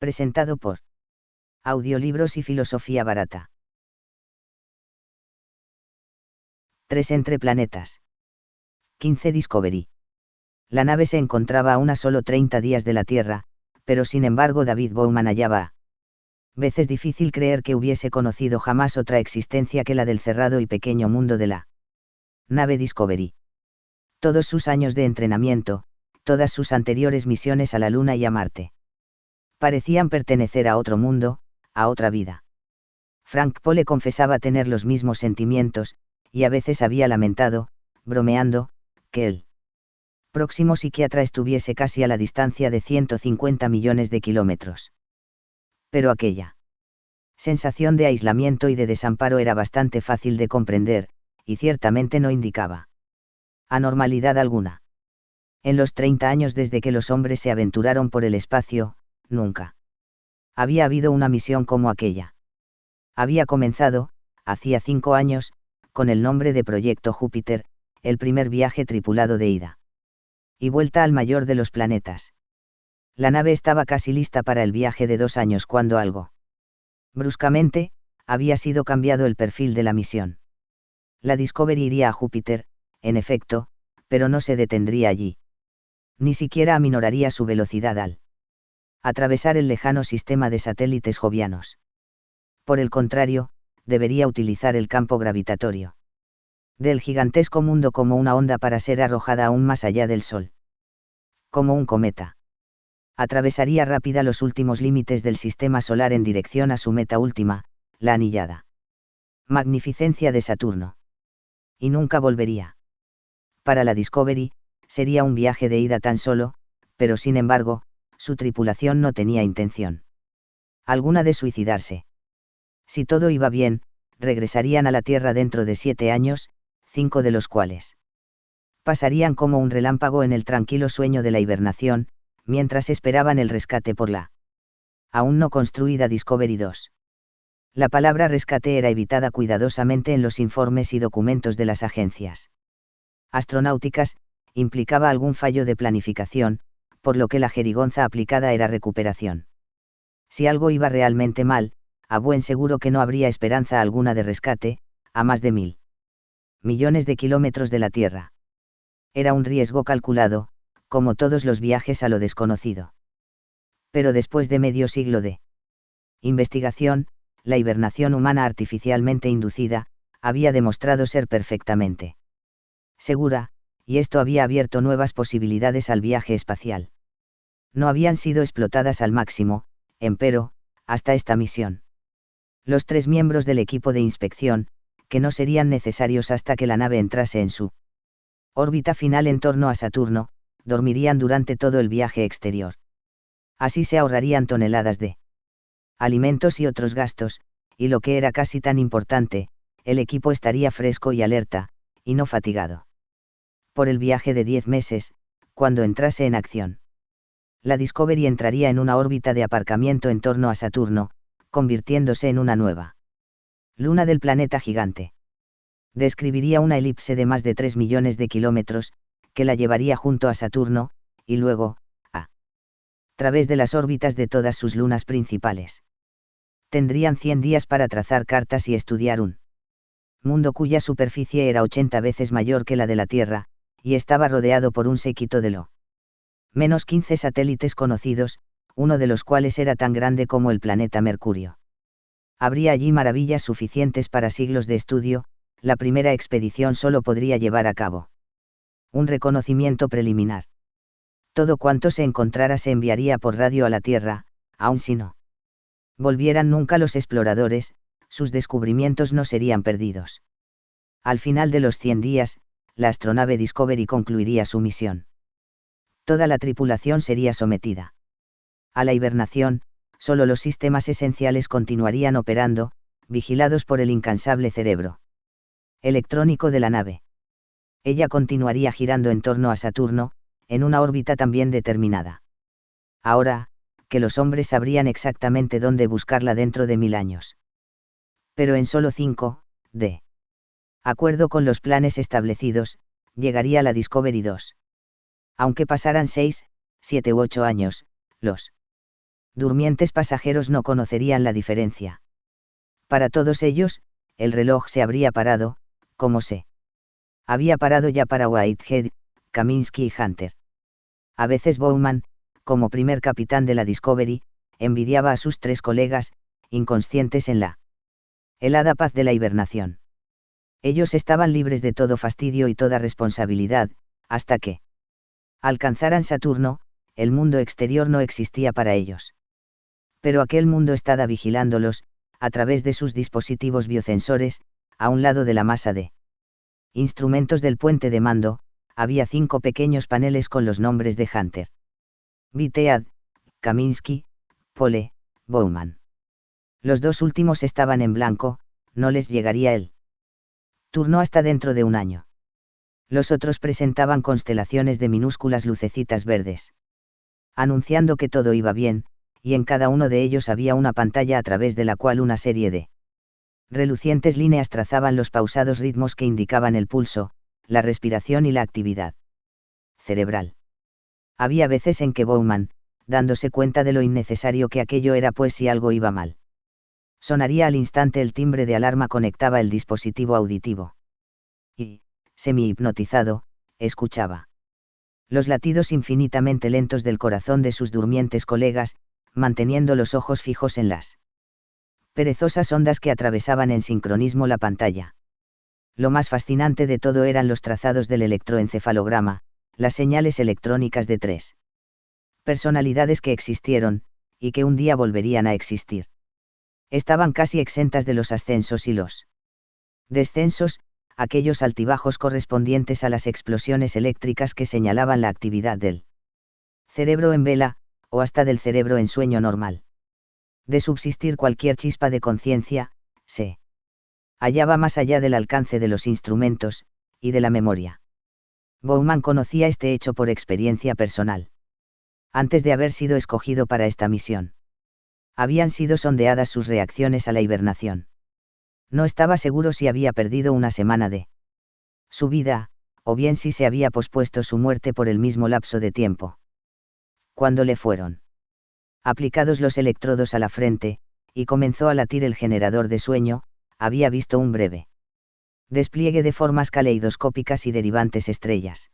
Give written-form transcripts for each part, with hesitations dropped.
Presentado por Audiolibros y Filosofía Barata. 3 entre planetas. 15 Discovery. La nave se encontraba a una solo 30 días de la Tierra, pero sin embargo David Bowman hallaba a veces difícil creer que hubiese conocido jamás otra existencia que la del cerrado y pequeño mundo de la nave Discovery. Todos sus años de entrenamiento, todas sus anteriores misiones a la Luna y a Marte, parecían pertenecer a otro mundo, a otra vida. Frank Poe confesaba tener los mismos sentimientos, y a veces había lamentado, bromeando, que el próximo psiquiatra estuviese casi a la distancia de 150 millones de kilómetros. Pero aquella sensación de aislamiento y de desamparo era bastante fácil de comprender, y ciertamente no indicaba anormalidad alguna. En los 30 años desde que los hombres se aventuraron por el espacio, nunca había habido una misión como aquella. Había comenzado, hacía 5 años, con el nombre de Proyecto Júpiter, el primer viaje tripulado de ida y vuelta al mayor de los planetas. La nave estaba casi lista para el viaje de 2 años cuando algo bruscamente había sido cambiado el perfil de la misión. La Discovery iría a Júpiter, en efecto, pero no se detendría allí. Ni siquiera aminoraría su velocidad al atravesar el lejano sistema de satélites jovianos. Por el contrario, debería utilizar el campo gravitatorio del gigantesco mundo como una onda para ser arrojada aún más allá del Sol. Como un cometa. Atravesaría rápida los últimos límites del sistema solar en dirección a su meta última, la anillada magnificencia de Saturno. Y nunca volvería. Para la Discovery, sería un viaje de ida tan solo, pero sin embargo, su tripulación no tenía intención alguna de suicidarse. Si todo iba bien, regresarían a la Tierra dentro de 7 años, 5 de los cuales pasarían como un relámpago en el tranquilo sueño de la hibernación, mientras esperaban el rescate por la aún no construida Discovery 2. La palabra rescate era evitada cuidadosamente en los informes y documentos de las agencias astronáuticas, implicaba algún fallo de planificación, por lo que la jerigonza aplicada era recuperación. Si algo iba realmente mal, a buen seguro que no habría esperanza alguna de rescate, a más de 1.000 millones de kilómetros de la Tierra. Era un riesgo calculado, como todos los viajes a lo desconocido. Pero después de medio siglo de investigación, la hibernación humana artificialmente inducida, había demostrado ser perfectamente segura, y esto había abierto nuevas posibilidades al viaje espacial. No habían sido explotadas al máximo, empero, hasta esta misión. Los 3 miembros del equipo de inspección, que no serían necesarios hasta que la nave entrase en su órbita final en torno a Saturno, dormirían durante todo el viaje exterior. Así se ahorrarían toneladas de alimentos y otros gastos, y lo que era casi tan importante, el equipo estaría fresco y alerta, y no fatigado por el viaje de 10 meses, cuando entrase en acción. La Discovery entraría en una órbita de aparcamiento en torno a Saturno, convirtiéndose en una nueva luna del planeta gigante. Describiría una elipse de más de 3 millones de kilómetros, que la llevaría junto a Saturno, y luego, a través de las órbitas de todas sus lunas principales. Tendrían 100 días para trazar cartas y estudiar un mundo cuya superficie era 80 veces mayor que la de la Tierra, y estaba rodeado por un séquito de lo menos 15 satélites conocidos, uno de los cuales era tan grande como el planeta Mercurio. Habría allí maravillas suficientes para siglos de estudio. La primera expedición solo podría llevar a cabo un reconocimiento preliminar. Todo cuanto se encontrara se enviaría por radio a la Tierra, aun si no volvieran nunca los exploradores, sus descubrimientos no serían perdidos. Al final de los 100 días, la astronave Discovery concluiría su misión. Toda la tripulación sería sometida a la hibernación, solo los sistemas esenciales continuarían operando, vigilados por el incansable cerebro electrónico de la nave. Ella continuaría girando en torno a Saturno, en una órbita también determinada. Ahora, que los hombres sabrían exactamente dónde buscarla dentro de 1000 años. Pero en solo 5, de acuerdo con los planes establecidos, llegaría la Discovery 2. Aunque pasaran 6, 7 u 8 años, los Durmientes pasajeros no conocerían la diferencia. Para todos ellos, el reloj se habría parado, como se había parado ya para Whitehead, Kaminsky y Hunter. A veces Bowman, como primer capitán de la Discovery, envidiaba a sus 3 colegas, inconscientes en la helada paz de la hibernación. Ellos estaban libres de todo fastidio y toda responsabilidad, hasta que alcanzaran Saturno, el mundo exterior no existía para ellos. Pero aquel mundo estaba vigilándolos, a través de sus dispositivos biosensores, a un lado de la masa de instrumentos del puente de mando, había 5 pequeños paneles con los nombres de Hunter, Whitehead, Kaminsky, Pole, Bowman. Los 2 últimos estaban en blanco, no les llegaría el turno hasta dentro de un año. Los otros presentaban constelaciones de minúsculas lucecitas verdes, anunciando que todo iba bien, y en cada uno de ellos había una pantalla a través de la cual una serie de relucientes líneas trazaban los pausados ritmos que indicaban el pulso, la respiración y la actividad cerebral. Había veces en que Bowman, dándose cuenta de lo innecesario que aquello era, pues si algo iba mal, sonaría al instante el timbre de alarma, conectaba el dispositivo auditivo. Y, semi-hipnotizado, escuchaba los latidos infinitamente lentos del corazón de sus durmientes colegas, manteniendo los ojos fijos en las perezosas ondas que atravesaban en sincronismo la pantalla. Lo más fascinante de todo eran los trazados del electroencefalograma, las señales electrónicas de 3 personalidades que existieron, y que un día volverían a existir. Estaban casi exentas de los ascensos y los descensos, aquellos altibajos correspondientes a las explosiones eléctricas que señalaban la actividad del cerebro en vela, o hasta del cerebro en sueño normal. De subsistir cualquier chispa de conciencia, se hallaba más allá del alcance de los instrumentos, y de la memoria. Bowman conocía este hecho por experiencia personal. Antes de haber sido escogido para esta misión, habían sido sondeadas sus reacciones a la hibernación. No estaba seguro si había perdido una semana de su vida, o bien si se había pospuesto su muerte por el mismo lapso de tiempo. Cuando le fueron aplicados los electrodos a la frente, y comenzó a latir el generador de sueño, había visto un breve despliegue de formas caleidoscópicas y derivantes estrellas.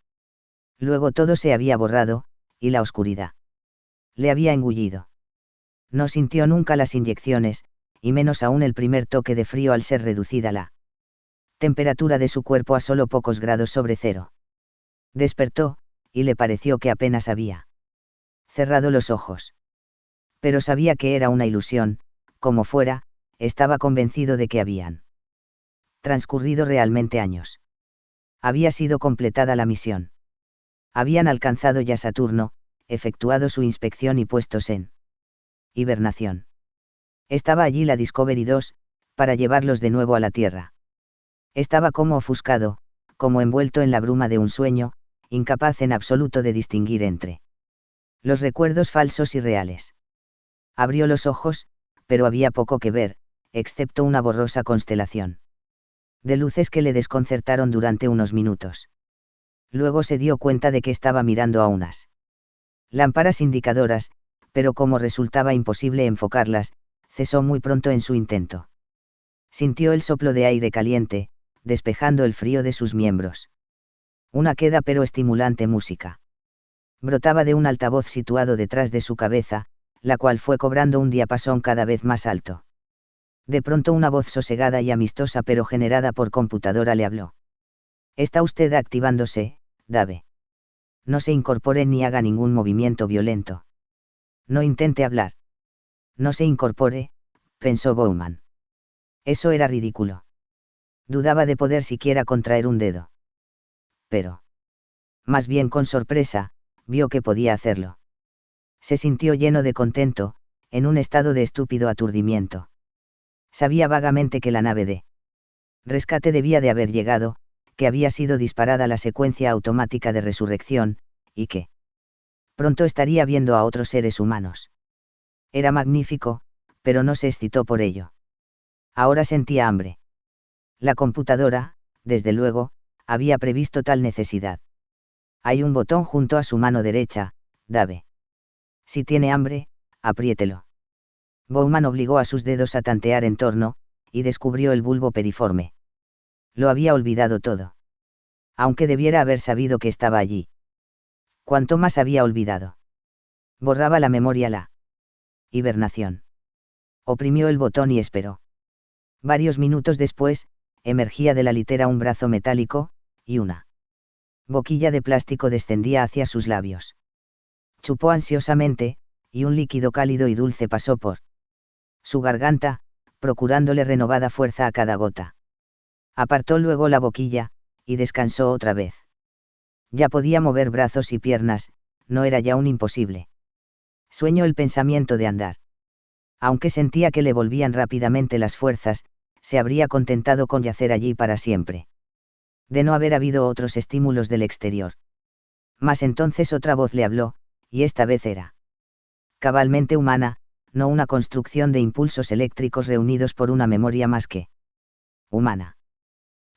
Luego todo se había borrado, y la oscuridad le había engullido. No sintió nunca las inyecciones, y menos aún el primer toque de frío al ser reducida la temperatura de su cuerpo a solo pocos grados sobre cero. Despertó, y le pareció que apenas había cerrado los ojos. Pero sabía que era una ilusión, como fuera, estaba convencido de que habían transcurrido realmente años. Había sido completada la misión. Habían alcanzado ya Saturno, efectuado su inspección y puestos en hibernación. Estaba allí la Discovery 2, para llevarlos de nuevo a la Tierra. Estaba como ofuscado, como envuelto en la bruma de un sueño, incapaz en absoluto de distinguir entre los recuerdos falsos y reales. Abrió los ojos, pero había poco que ver, excepto una borrosa constelación de luces que le desconcertaron durante unos minutos. Luego se dio cuenta de que estaba mirando a unas lámparas indicadoras, pero como resultaba imposible enfocarlas, cesó muy pronto en su intento. Sintió el soplo de aire caliente, despejando el frío de sus miembros. Una queda pero estimulante música brotaba de un altavoz situado detrás de su cabeza, la cual fue cobrando un diapasón cada vez más alto. De pronto una voz sosegada y amistosa pero generada por computadora le habló. «Está usted activándose, Dave. No se incorpore ni haga ningún movimiento violento. No intente hablar. No se incorpore», pensó Bowman. Eso era ridículo. Dudaba de poder siquiera contraer un dedo. Pero, más bien con sorpresa, vio que podía hacerlo. Se sintió lleno de contento, en un estado de estúpido aturdimiento. Sabía vagamente que la nave de rescate debía de haber llegado, que había sido disparada la secuencia automática de resurrección, y que pronto estaría viendo a otros seres humanos. Era magnífico, pero no se excitó por ello. Ahora sentía hambre. La computadora, desde luego, había previsto tal necesidad. Hay un botón junto a su mano derecha, Dave. Si tiene hambre, apriételo. Bowman obligó a sus dedos a tantear en torno, y descubrió el bulbo periforme. Lo había olvidado todo. Aunque debiera haber sabido que estaba allí. ¿Cuánto más había olvidado? Borraba la memoria la hibernación. Oprimió el botón y esperó. Varios minutos después, emergía de la litera un brazo metálico, y una boquilla de plástico descendía hacia sus labios. Chupó ansiosamente, y un líquido cálido y dulce pasó por su garganta, procurándole renovada fuerza a cada gota. Apartó luego la boquilla, y descansó otra vez. Ya podía mover brazos y piernas, no era ya un imposible sueño el pensamiento de andar. Aunque sentía que le volvían rápidamente las fuerzas, se habría contentado con yacer allí para siempre. De no haber habido otros estímulos del exterior. Mas entonces otra voz le habló, y esta vez era cabalmente humana, no una construcción de impulsos eléctricos reunidos por una memoria más que humana.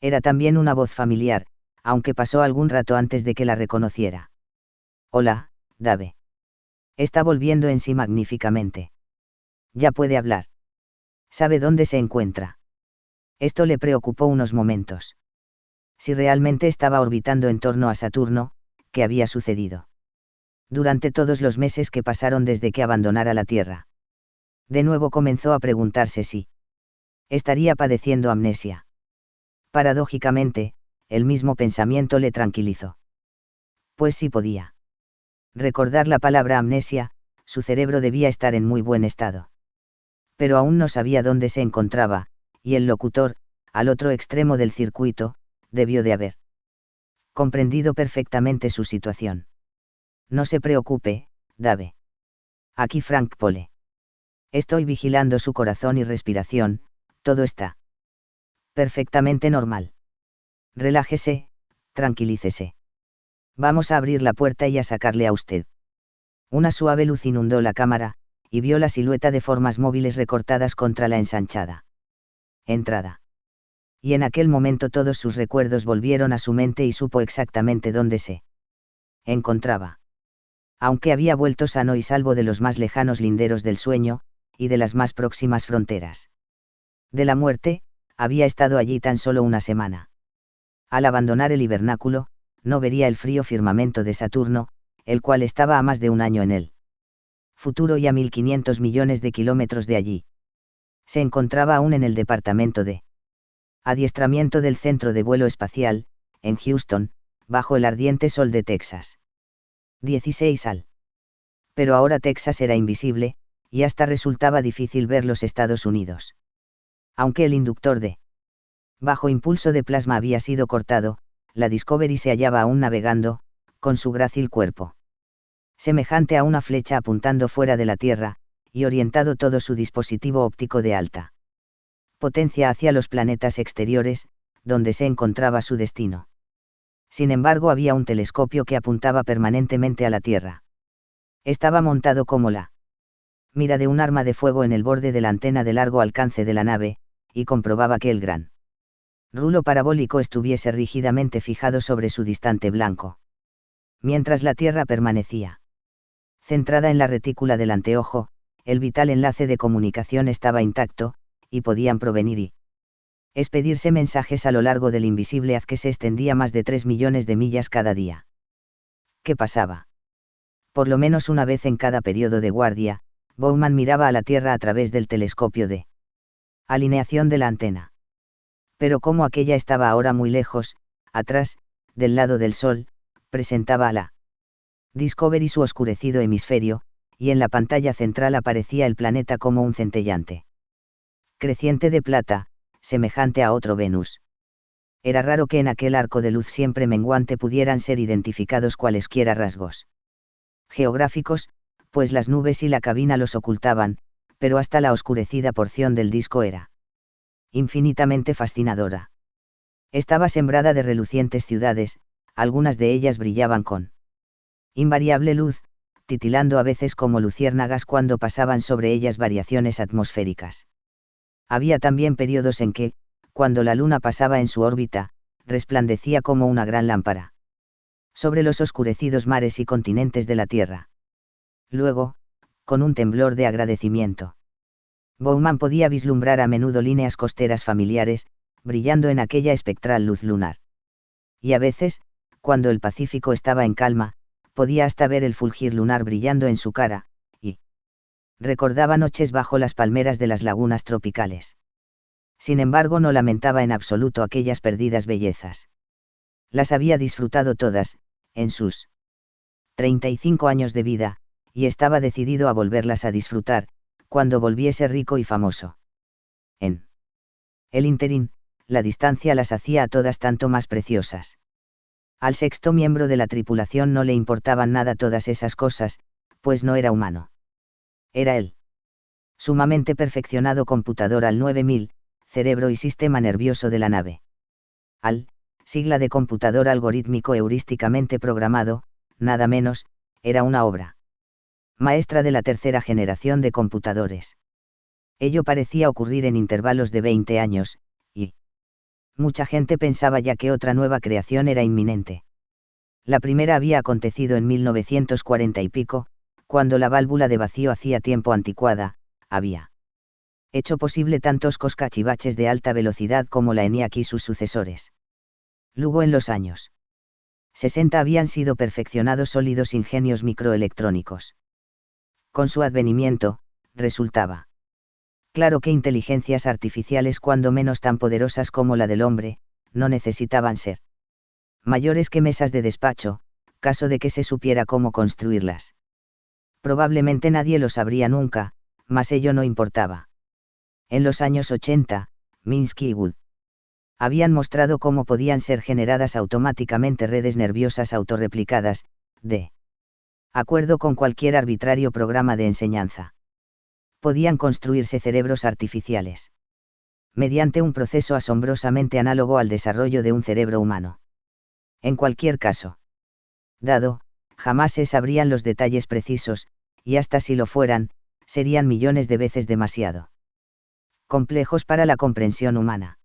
Era también una voz familiar, aunque pasó algún rato antes de que la reconociera. Hola, Dave. Está volviendo en sí magníficamente. Ya puede hablar. Sabe dónde se encuentra. Esto le preocupó unos momentos. Si realmente estaba orbitando en torno a Saturno, ¿qué había sucedido? Durante todos los meses que pasaron desde que abandonara la Tierra. De nuevo comenzó a preguntarse si estaría padeciendo amnesia. Paradójicamente, el mismo pensamiento le tranquilizó. Pues sí podía recordar la palabra amnesia, su cerebro debía estar en muy buen estado. Pero aún no sabía dónde se encontraba, y el locutor, al otro extremo del circuito, debió de haber comprendido perfectamente su situación. No se preocupe, Dave. Aquí Frank Pole. Estoy vigilando su corazón y respiración, todo está perfectamente normal. Relájese, tranquilícese. Vamos a abrir la puerta y a sacarle a usted. Una suave luz inundó la cámara, y vio la silueta de formas móviles recortadas contra la ensanchada entrada. Y en aquel momento todos sus recuerdos volvieron a su mente y supo exactamente dónde se encontraba. Aunque había vuelto sano y salvo de los más lejanos linderos del sueño, y de las más próximas fronteras de la muerte, había estado allí tan solo una semana. Al abandonar el hibernáculo, no vería el frío firmamento de Saturno, el cual estaba a más de un año en el futuro y a 1.500 millones de kilómetros de allí. Se encontraba aún en el departamento de adiestramiento del Centro de Vuelo Espacial, en Houston, bajo el ardiente sol de Texas. 16 al. Pero ahora Texas era invisible, y hasta resultaba difícil ver los Estados Unidos. Aunque el inductor de bajo impulso de plasma había sido cortado, la Discovery se hallaba aún navegando, con su grácil cuerpo semejante a una flecha apuntando fuera de la Tierra, y orientado todo su dispositivo óptico de alta potencia hacia los planetas exteriores, donde se encontraba su destino. Sin embargo, había un telescopio que apuntaba permanentemente a la Tierra. Estaba montado como la mira de un arma de fuego en el borde de la antena de largo alcance de la nave, y comprobaba que el gran rulo parabólico estuviese rígidamente fijado sobre su distante blanco. Mientras la Tierra permanecía centrada en la retícula del anteojo, el vital enlace de comunicación estaba intacto, y podían provenir y expedirse mensajes a lo largo del invisible haz que se extendía más de 3 millones de millas cada día. ¿Qué pasaba? Por lo menos una vez en cada periodo de guardia, Bowman miraba a la Tierra a través del telescopio de alineación de la antena. Pero como aquella estaba ahora muy lejos, atrás, del lado del Sol, presentaba a la Discovery su oscurecido hemisferio, y en la pantalla central aparecía el planeta como un centellante creciente de plata, semejante a otro Venus. Era raro que en aquel arco de luz siempre menguante pudieran ser identificados cualesquiera rasgos geográficos, pues las nubes y la cabina los ocultaban, pero hasta la oscurecida porción del disco era infinitamente fascinadora. Estaba sembrada de relucientes ciudades, algunas de ellas brillaban con invariable luz, titilando a veces como luciérnagas cuando pasaban sobre ellas variaciones atmosféricas. Había también periodos en que, cuando la luna pasaba en su órbita, resplandecía como una gran lámpara sobre los oscurecidos mares y continentes de la Tierra. Luego, con un temblor de agradecimiento. Bowman podía vislumbrar a menudo líneas costeras familiares, brillando en aquella espectral luz lunar. Y a veces, cuando el Pacífico estaba en calma, podía hasta ver el fulgir lunar brillando en su cara, y recordaba noches bajo las palmeras de las lagunas tropicales. Sin embargo, no lamentaba en absoluto aquellas perdidas bellezas. Las había disfrutado todas, en sus 35 años de vida, y estaba decidido a volverlas a disfrutar, cuando volviese rico y famoso. En el ínterin, la distancia las hacía a todas tanto más preciosas. Al sexto miembro de la tripulación no le importaban nada todas esas cosas, pues no era humano. Era él. Sumamente perfeccionado computador al 9000, cerebro y sistema nervioso de la nave. AL, sigla de computador algorítmico heurísticamente programado, nada menos, era una obra maestra de la tercera generación de computadores. Ello parecía ocurrir en intervalos de 20 años, y mucha gente pensaba ya que otra nueva creación era inminente. La primera había acontecido en 1940 y pico, cuando la válvula de vacío hacía tiempo anticuada, había hecho posible tantos cachivaches de alta velocidad como la ENIAC y sus sucesores. Luego en los años 60 habían sido perfeccionados sólidos ingenios microelectrónicos. Con su advenimiento, resultaba claro que inteligencias artificiales, cuando menos tan poderosas como la del hombre, no necesitaban ser mayores que mesas de despacho, caso de que se supiera cómo construirlas. Probablemente nadie lo sabría nunca, mas ello no importaba. En los años 80, Minsky y Wood habían mostrado cómo podían ser generadas automáticamente redes nerviosas autorreplicadas, de acuerdo con cualquier arbitrario programa de enseñanza. Podían construirse cerebros artificiales mediante un proceso asombrosamente análogo al desarrollo de un cerebro humano. En cualquier caso dado, jamás se sabrían los detalles precisos, y hasta si lo fueran, serían millones de veces demasiado complejos para la comprensión humana.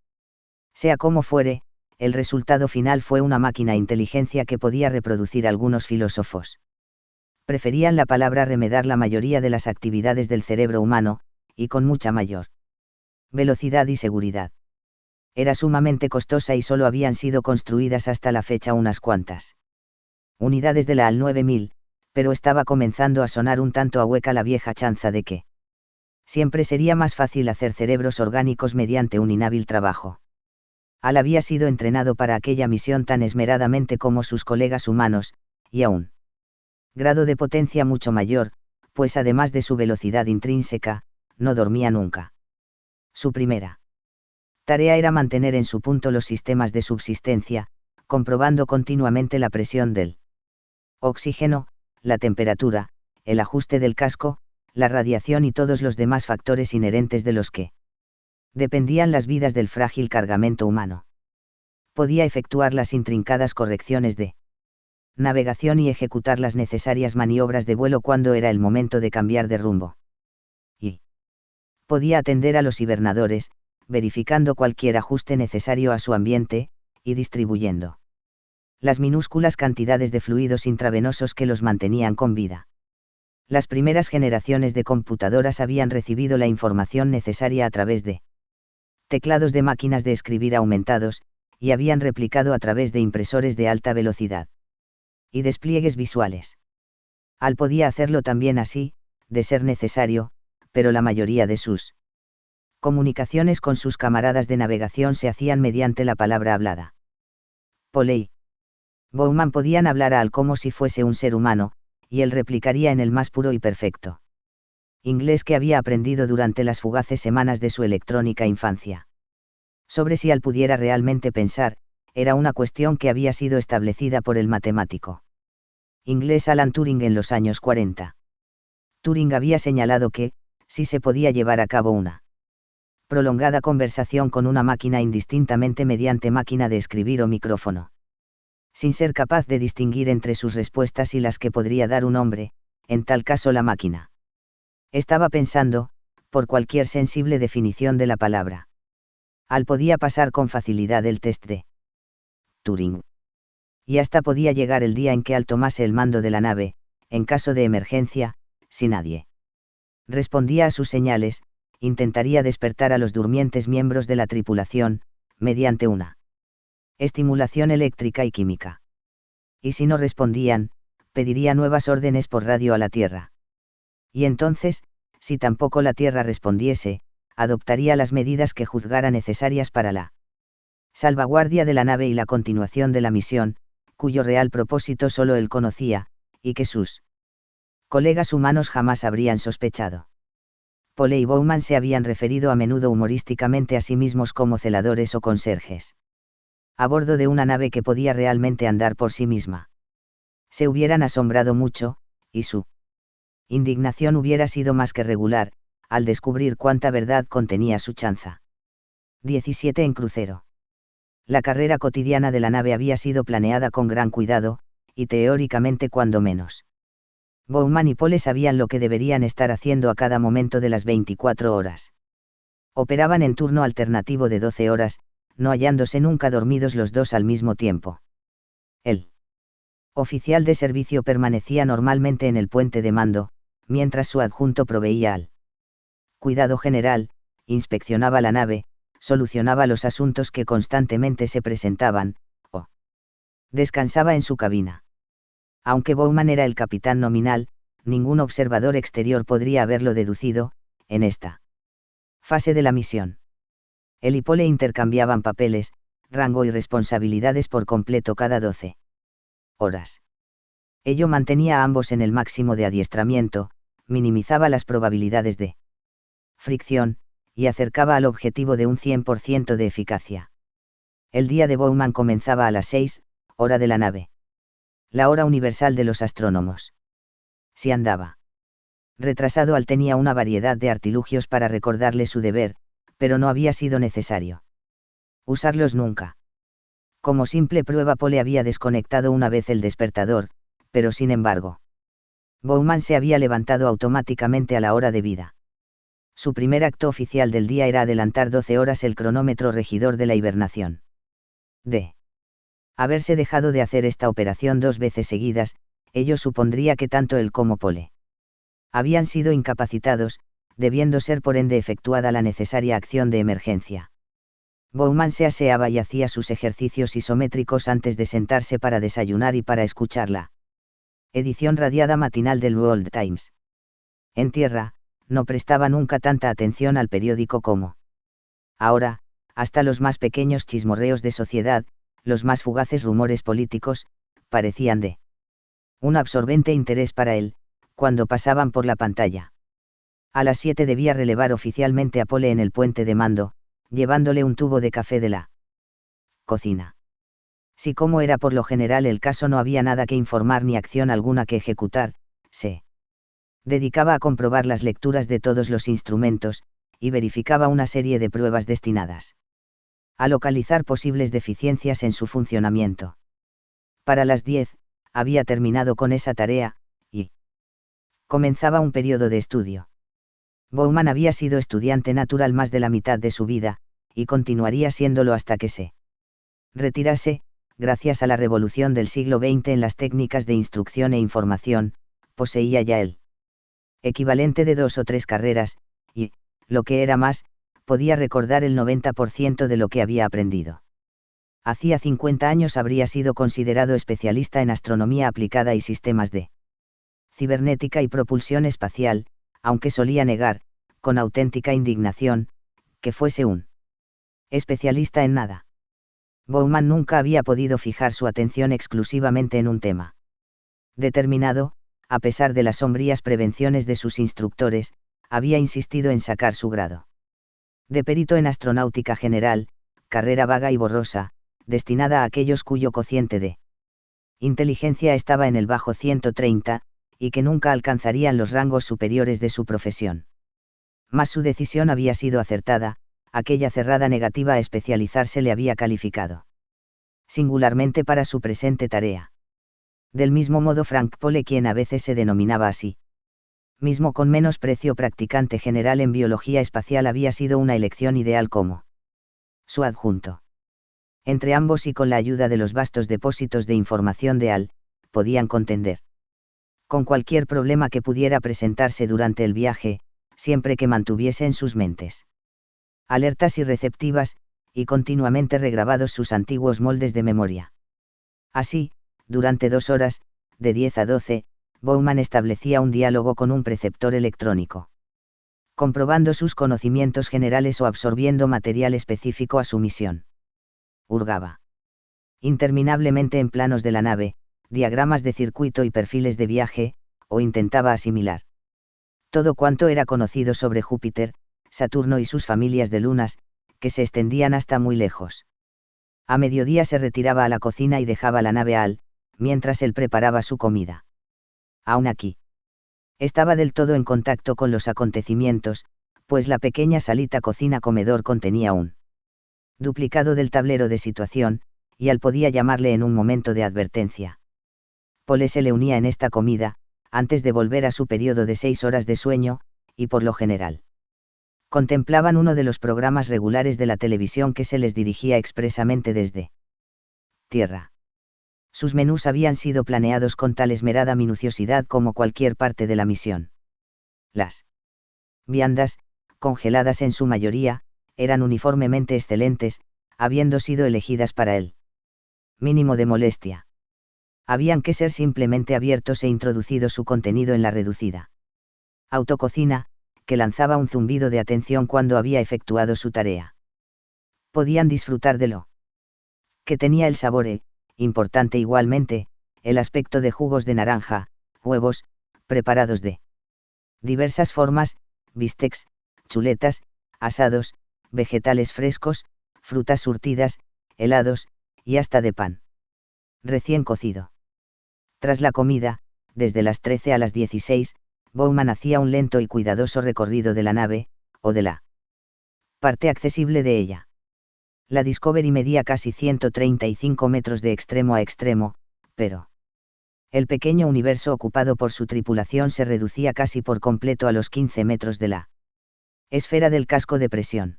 Sea como fuere, el resultado final fue una máquina inteligencia que podía reproducir. Algunos filósofos preferían la palabra remedar la mayoría de las actividades del cerebro humano, y con mucha mayor velocidad y seguridad. Era sumamente costosa y solo habían sido construidas hasta la fecha unas cuantas unidades de la AL 9000, pero estaba comenzando a sonar un tanto ahueca la vieja chanza de que siempre sería más fácil hacer cerebros orgánicos mediante un inhábil trabajo. AL había sido entrenado para aquella misión tan esmeradamente como sus colegas humanos, y aún grado de potencia mucho mayor, pues además de su velocidad intrínseca, no dormía nunca. Su primera tarea era mantener en su punto los sistemas de subsistencia, comprobando continuamente la presión del oxígeno, la temperatura, el ajuste del casco, la radiación y todos los demás factores inherentes de los que dependían las vidas del frágil cargamento humano. Podía efectuar las intrincadas correcciones de navegación y ejecutar las necesarias maniobras de vuelo cuando era el momento de cambiar de rumbo. Y podía atender a los hibernadores, verificando cualquier ajuste necesario a su ambiente, y distribuyendo las minúsculas cantidades de fluidos intravenosos que los mantenían con vida. Las primeras generaciones de computadoras habían recibido la información necesaria a través de teclados de máquinas de escribir aumentados, y habían replicado a través de impresores de alta velocidad y despliegues visuales. AL podía hacerlo también así, de ser necesario, pero la mayoría de sus comunicaciones con sus camaradas de navegación se hacían mediante la palabra hablada. Poley Bowman podían hablar a AL como si fuese un ser humano, y él replicaría en el más puro y perfecto inglés que había aprendido durante las fugaces semanas de su electrónica infancia. Sobre si AL pudiera realmente pensar, era una cuestión que había sido establecida por el matemático inglés Alan Turing en los años 40. Turing había señalado que, si se podía llevar a cabo una prolongada conversación con una máquina indistintamente mediante máquina de escribir o micrófono, sin ser capaz de distinguir entre sus respuestas y las que podría dar un hombre, en tal caso la máquina estaba pensando, por cualquier sensible definición de la palabra. AL podía pasar con facilidad el test de Turing. Y hasta podía llegar el día en que AL tomase el mando de la nave, en caso de emergencia, si nadie Respondía a sus señales, intentaría despertar a los durmientes miembros de la tripulación, mediante una estimulación eléctrica y química. Y si no respondían, pediría nuevas órdenes por radio a la Tierra. Y entonces, si tampoco la Tierra respondiese, adoptaría las medidas que juzgara necesarias para la salvaguardia de la nave y la continuación de la misión, cuyo real propósito solo él conocía, y que sus colegas humanos jamás habrían sospechado. Pole y Bowman se habían referido a menudo humorísticamente a sí mismos como celadores o conserjes. A bordo de una nave que podía realmente andar por sí misma. Se hubieran asombrado mucho, y su indignación hubiera sido más que regular, al descubrir cuánta verdad contenía su chanza. 17 en crucero. La carrera cotidiana de la nave había sido planeada con gran cuidado, y teóricamente cuando menos. Bowman y Pole sabían lo que deberían estar haciendo a cada momento de las 24 horas. Operaban en turno alternativo de 12 horas, no hallándose nunca dormidos los dos al mismo tiempo. El oficial de servicio permanecía normalmente en el puente de mando, mientras su adjunto proveía al cuidado general, inspeccionaba la nave, solucionaba los asuntos que constantemente se presentaban, o descansaba en su cabina. Aunque Bowman era el capitán nominal, ningún observador exterior podría haberlo deducido, en esta fase de la misión. Él y Pole intercambiaban papeles, rango y responsabilidades por completo cada 12 horas. Ello mantenía a ambos en el máximo de adiestramiento, minimizaba las probabilidades de fricción, y acercaba al objetivo de un 100% de eficacia. El día de Bowman comenzaba a las 6, hora de la nave. La hora universal de los astrónomos. Si andaba retrasado, Al tenía una variedad de artilugios para recordarle su deber, pero no había sido necesario usarlos nunca. Como simple prueba, Pole había desconectado una vez el despertador, pero sin embargo, Bowman se había levantado automáticamente a la hora debida. Su primer acto oficial del día era adelantar 12 horas el cronómetro regidor de la hibernación. De haberse dejado de hacer esta operación 2 veces seguidas, ello supondría que tanto él como Pole habían sido incapacitados, debiendo ser por ende efectuada la necesaria acción de emergencia. Bowman se aseaba y hacía sus ejercicios isométricos antes de sentarse para desayunar y para escuchar la edición radiada matinal del World Times. En tierra, no prestaba nunca tanta atención al periódico como ahora, hasta los más pequeños chismorreos de sociedad, los más fugaces rumores políticos, parecían de un absorbente interés para él, cuando pasaban por la pantalla. A las 7 debía relevar oficialmente a Pole en el puente de mando, llevándole un tubo de café de la cocina. Si, como era por lo general el caso, no había nada que informar ni acción alguna que ejecutar, se dedicaba a comprobar las lecturas de todos los instrumentos, y verificaba una serie de pruebas destinadas a localizar posibles deficiencias en su funcionamiento. Para las 10, había terminado con esa tarea, y comenzaba un periodo de estudio. Bowman había sido estudiante natural más de la mitad de su vida, y continuaría siéndolo hasta que se retirase, gracias a la revolución del siglo XX en las técnicas de instrucción e información, poseía ya el equivalente de 2 o 3 carreras, y, lo que era más, podía recordar el 90% de lo que había aprendido. Hacía 50 años habría sido considerado especialista en astronomía aplicada y sistemas de cibernética y propulsión espacial, aunque solía negar, con auténtica indignación, que fuese un especialista en nada. Bowman nunca había podido fijar su atención exclusivamente en un tema determinado, a pesar de las sombrías prevenciones de sus instructores, había insistido en sacar su grado de perito en astronáutica general, carrera vaga y borrosa, destinada a aquellos cuyo cociente de inteligencia estaba en el bajo 130, y que nunca alcanzarían los rangos superiores de su profesión. Mas su decisión había sido acertada, aquella cerrada negativa a especializarse le había calificado singularmente para su presente tarea. Del mismo modo, Frank Pole, quien a veces se denominaba así mismo con menosprecio practicante general en biología espacial, había sido una elección ideal como su adjunto. Entre ambos, y con la ayuda de los vastos depósitos de información de Al, podían contender con cualquier problema que pudiera presentarse durante el viaje, siempre que mantuviese en sus mentes alertas y receptivas, y continuamente regrabados sus antiguos moldes de memoria. Así, durante 2 horas, de 10 a 12, Bowman establecía un diálogo con un preceptor electrónico. Comprobando sus conocimientos generales o absorbiendo material específico a su misión. Hurgaba interminablemente en planos de la nave, diagramas de circuito y perfiles de viaje, o intentaba asimilar todo cuanto era conocido sobre Júpiter, Saturno y sus familias de lunas, que se extendían hasta muy lejos. A mediodía se retiraba a la cocina y dejaba la nave a Al, mientras él preparaba su comida. Aún aquí. Estaba del todo en contacto con los acontecimientos, pues la pequeña salita cocina-comedor contenía un duplicado del tablero de situación, y Al podía llamarle en un momento de advertencia. Pole se le unía en esta comida, antes de volver a su periodo de 6 horas de sueño, y por lo general contemplaban uno de los programas regulares de la televisión que se les dirigía expresamente desde tierra. Sus menús habían sido planeados con tal esmerada minuciosidad como cualquier parte de la misión. Las viandas, congeladas en su mayoría, eran uniformemente excelentes, habiendo sido elegidas para él mínimo de molestia. Habían que ser simplemente abiertos e introducido su contenido en la reducida autococina, que lanzaba un zumbido de atención cuando había efectuado su tarea. Podían disfrutar de lo que tenía el sabor importante igualmente, el aspecto de jugos de naranja, huevos, preparados de diversas formas, bistecs, chuletas, asados, vegetales frescos, frutas surtidas, helados, y hasta de pan recién cocido. Tras la comida, desde las 13 a las 16, Bowman hacía un lento y cuidadoso recorrido de la nave, o de la parte accesible de ella. La Discovery medía casi 135 metros de extremo a extremo, pero el pequeño universo ocupado por su tripulación se reducía casi por completo a los 15 metros de la esfera del casco de presión.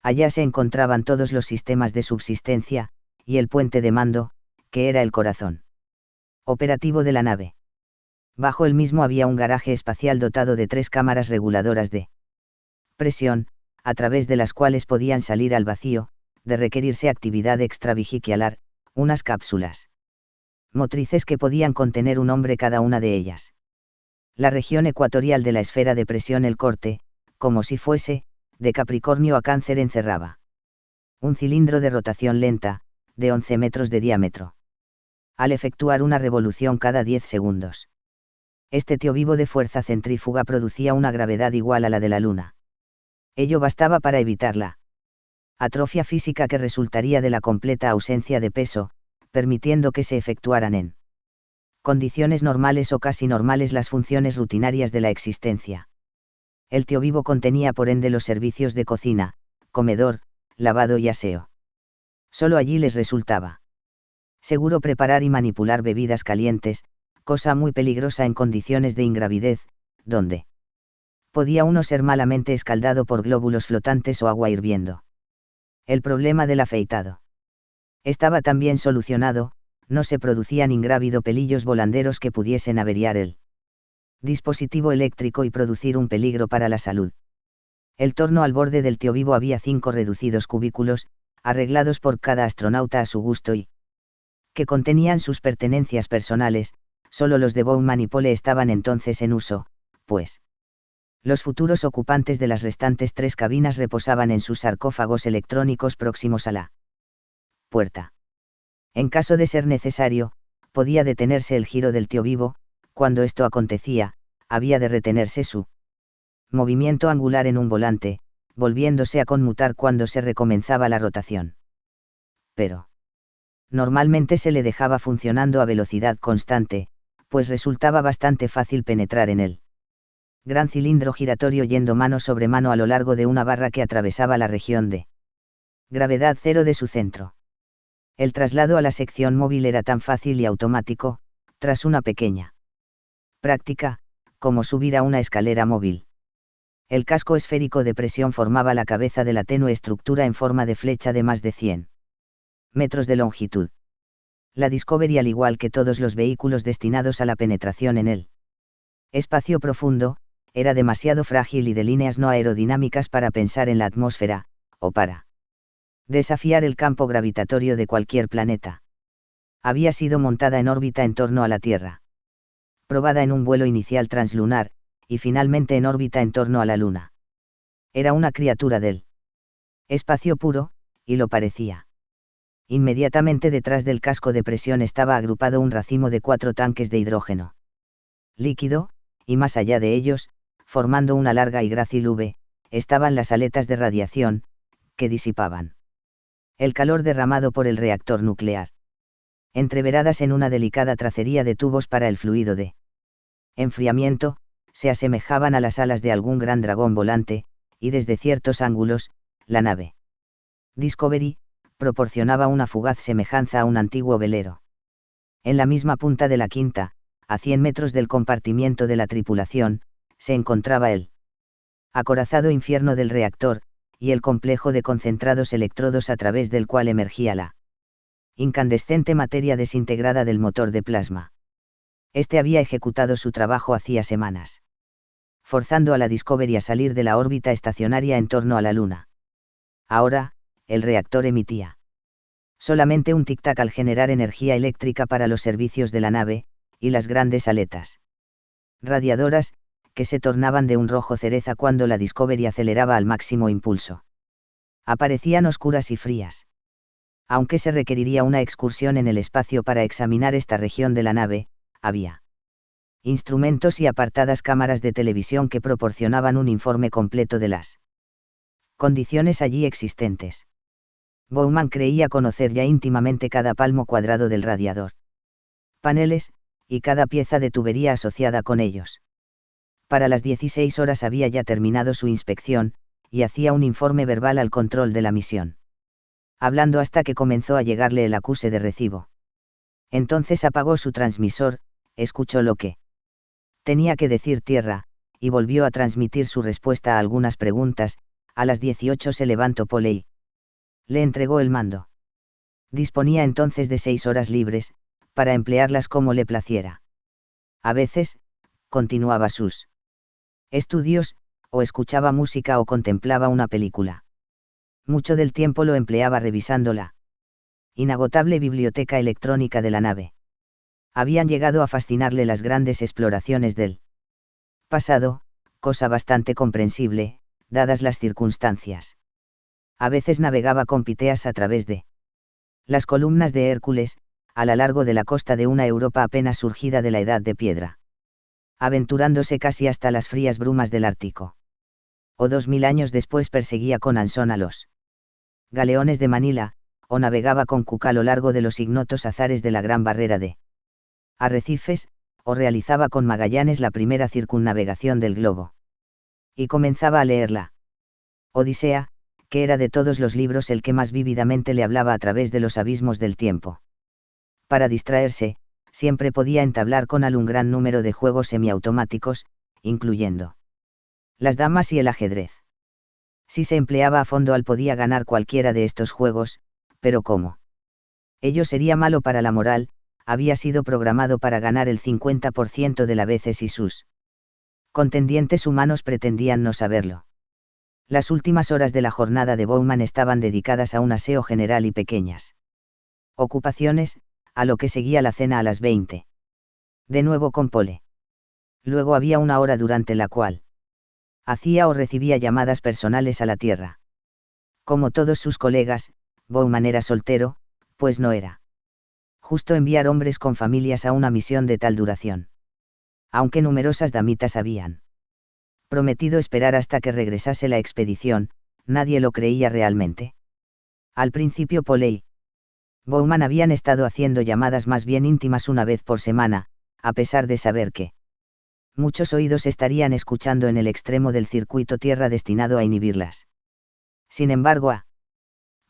Allá se encontraban todos los sistemas de subsistencia, y el puente de mando, que era el corazón operativo de la nave. Bajo el mismo había un garaje espacial dotado de 3 cámaras reguladoras de presión, a través de las cuales podían salir al vacío, de requerirse actividad extravehicular, unas cápsulas motrices que podían contener un hombre cada una de ellas. La región ecuatorial de la esfera de presión, el corte, como si fuese, de Capricornio a Cáncer, encerraba un cilindro de rotación lenta, de 11 metros de diámetro. Al efectuar una revolución cada 10 segundos. Este teovivo de fuerza centrífuga producía una gravedad igual a la de la Luna. Ello bastaba para evitar la atrofia física que resultaría de la completa ausencia de peso, permitiendo que se efectuaran en condiciones normales o casi normales las funciones rutinarias de la existencia. El teovivo contenía por ende los servicios de cocina, comedor, lavado y aseo. Solo allí les resultaba seguro preparar y manipular bebidas calientes, cosa muy peligrosa en condiciones de ingravidez, donde podía uno ser malamente escaldado por glóbulos flotantes o agua hirviendo. El problema del afeitado estaba también solucionado, no se producían ingrávido pelillos volanderos que pudiesen averiar el dispositivo eléctrico y producir un peligro para la salud. El torno al borde del teovivo había 5 reducidos cubículos, arreglados por cada astronauta a su gusto y que contenían sus pertenencias personales. Solo los de Bowman y Pole estaban entonces en uso, pues los futuros ocupantes de las restantes 3 cabinas reposaban en sus sarcófagos electrónicos próximos a la puerta. En caso de ser necesario, podía detenerse el giro del teovivo. Cuando esto acontecía, había de retenerse su movimiento angular en un volante, volviéndose a conmutar cuando se recomenzaba la rotación. Pero normalmente se le dejaba funcionando a velocidad constante, pues resultaba bastante fácil penetrar en él. Gran cilindro giratorio yendo mano sobre mano a lo largo de una barra que atravesaba la región de gravedad cero de su centro. El traslado a la sección móvil era tan fácil y automático, tras una pequeña práctica, como subir a una escalera móvil. El casco esférico de presión formaba la cabeza de la tenue estructura en forma de flecha de más de 100 metros de longitud. La Discovery, al igual que todos los vehículos destinados a la penetración en el espacio profundo, era demasiado frágil y de líneas no aerodinámicas para pensar en la atmósfera, o para desafiar el campo gravitatorio de cualquier planeta. Había sido montada en órbita en torno a la Tierra. Probada en un vuelo inicial translunar, y finalmente en órbita en torno a la Luna. Era una criatura del espacio puro, y lo parecía. Inmediatamente detrás del casco de presión estaba agrupado un racimo de 4 tanques de hidrógeno líquido, y más allá de ellos, formando una larga y grácil V, estaban las aletas de radiación, que disipaban el calor derramado por el reactor nuclear. Entreveradas en una delicada tracería de tubos para el fluido de enfriamiento, se asemejaban a las alas de algún gran dragón volante, y desde ciertos ángulos, la nave Discovery proporcionaba una fugaz semejanza a un antiguo velero. En la misma punta de la quinta, a 100 metros del compartimiento de la tripulación, se encontraba el acorazado infierno del reactor, y el complejo de concentrados electrodos a través del cual emergía la incandescente materia desintegrada del motor de plasma. Este había ejecutado su trabajo hacía semanas, forzando a la Discovery a salir de la órbita estacionaria en torno a la Luna. Ahora, el reactor emitía solamente un tic-tac al generar energía eléctrica para los servicios de la nave, y las grandes aletas radiadoras, que se tornaban de un rojo cereza cuando la Discovery aceleraba al máximo impulso, aparecían oscuras y frías. Aunque se requeriría una excursión en el espacio para examinar esta región de la nave, había instrumentos y apartadas cámaras de televisión que proporcionaban un informe completo de las condiciones allí existentes. Bowman creía conocer ya íntimamente cada palmo cuadrado del radiador, paneles, y cada pieza de tubería asociada con ellos. Para las 16 horas había ya terminado su inspección, y hacía un informe verbal al control de la misión, hablando hasta que comenzó a llegarle el acuse de recibo. Entonces apagó su transmisor, escuchó lo que tenía que decir Tierra, y volvió a transmitir su respuesta a algunas preguntas. A las 18 se levantó Poley. Le entregó el mando. Disponía entonces de 6 horas libres, para emplearlas como le placiera. A veces, continuaba sus estudios, o escuchaba música o contemplaba una película. Mucho del tiempo lo empleaba revisando la inagotable biblioteca electrónica de la nave. Habían llegado a fascinarle las grandes exploraciones del pasado, cosa bastante comprensible, dadas las circunstancias. A veces navegaba con Piteas a través de las columnas de Hércules, a lo largo de la costa de una Europa apenas surgida de la Edad de Piedra, aventurándose casi hasta las frías brumas del Ártico. O 2000 años después perseguía con Anson a los galeones de Manila, o navegaba con Cook a lo largo de los ignotos azares de la Gran Barrera de Arrecifes, o realizaba con Magallanes la primera circunnavegación del globo. Y comenzaba a leerla Odisea, que era de todos los libros el que más vívidamente le hablaba a través de los abismos del tiempo. Para distraerse, siempre podía entablar con Al un gran número de juegos semiautomáticos, incluyendo las damas y el ajedrez. Si se empleaba a fondo Al podía ganar cualquiera de estos juegos, pero ¿cómo? Ello sería malo para la moral. Había sido programado para ganar el 50% de las veces y sus contendientes humanos pretendían no saberlo. Las últimas horas de la jornada de Bowman estaban dedicadas a un aseo general y pequeñas ocupaciones, a lo que seguía la cena a las 20. De nuevo con Pole. Luego había una hora durante la cual hacía o recibía llamadas personales a la Tierra. Como todos sus colegas, Bowman era soltero, pues no era justo enviar hombres con familias a una misión de tal duración. Aunque numerosas damitas habían prometido esperar hasta que regresase la expedición, nadie lo creía realmente. Al principio Poley y Bowman habían estado haciendo llamadas más bien íntimas una vez por semana, a pesar de saber que muchos oídos estarían escuchando en el extremo del circuito Tierra destinado a inhibirlas. Sin embargo, a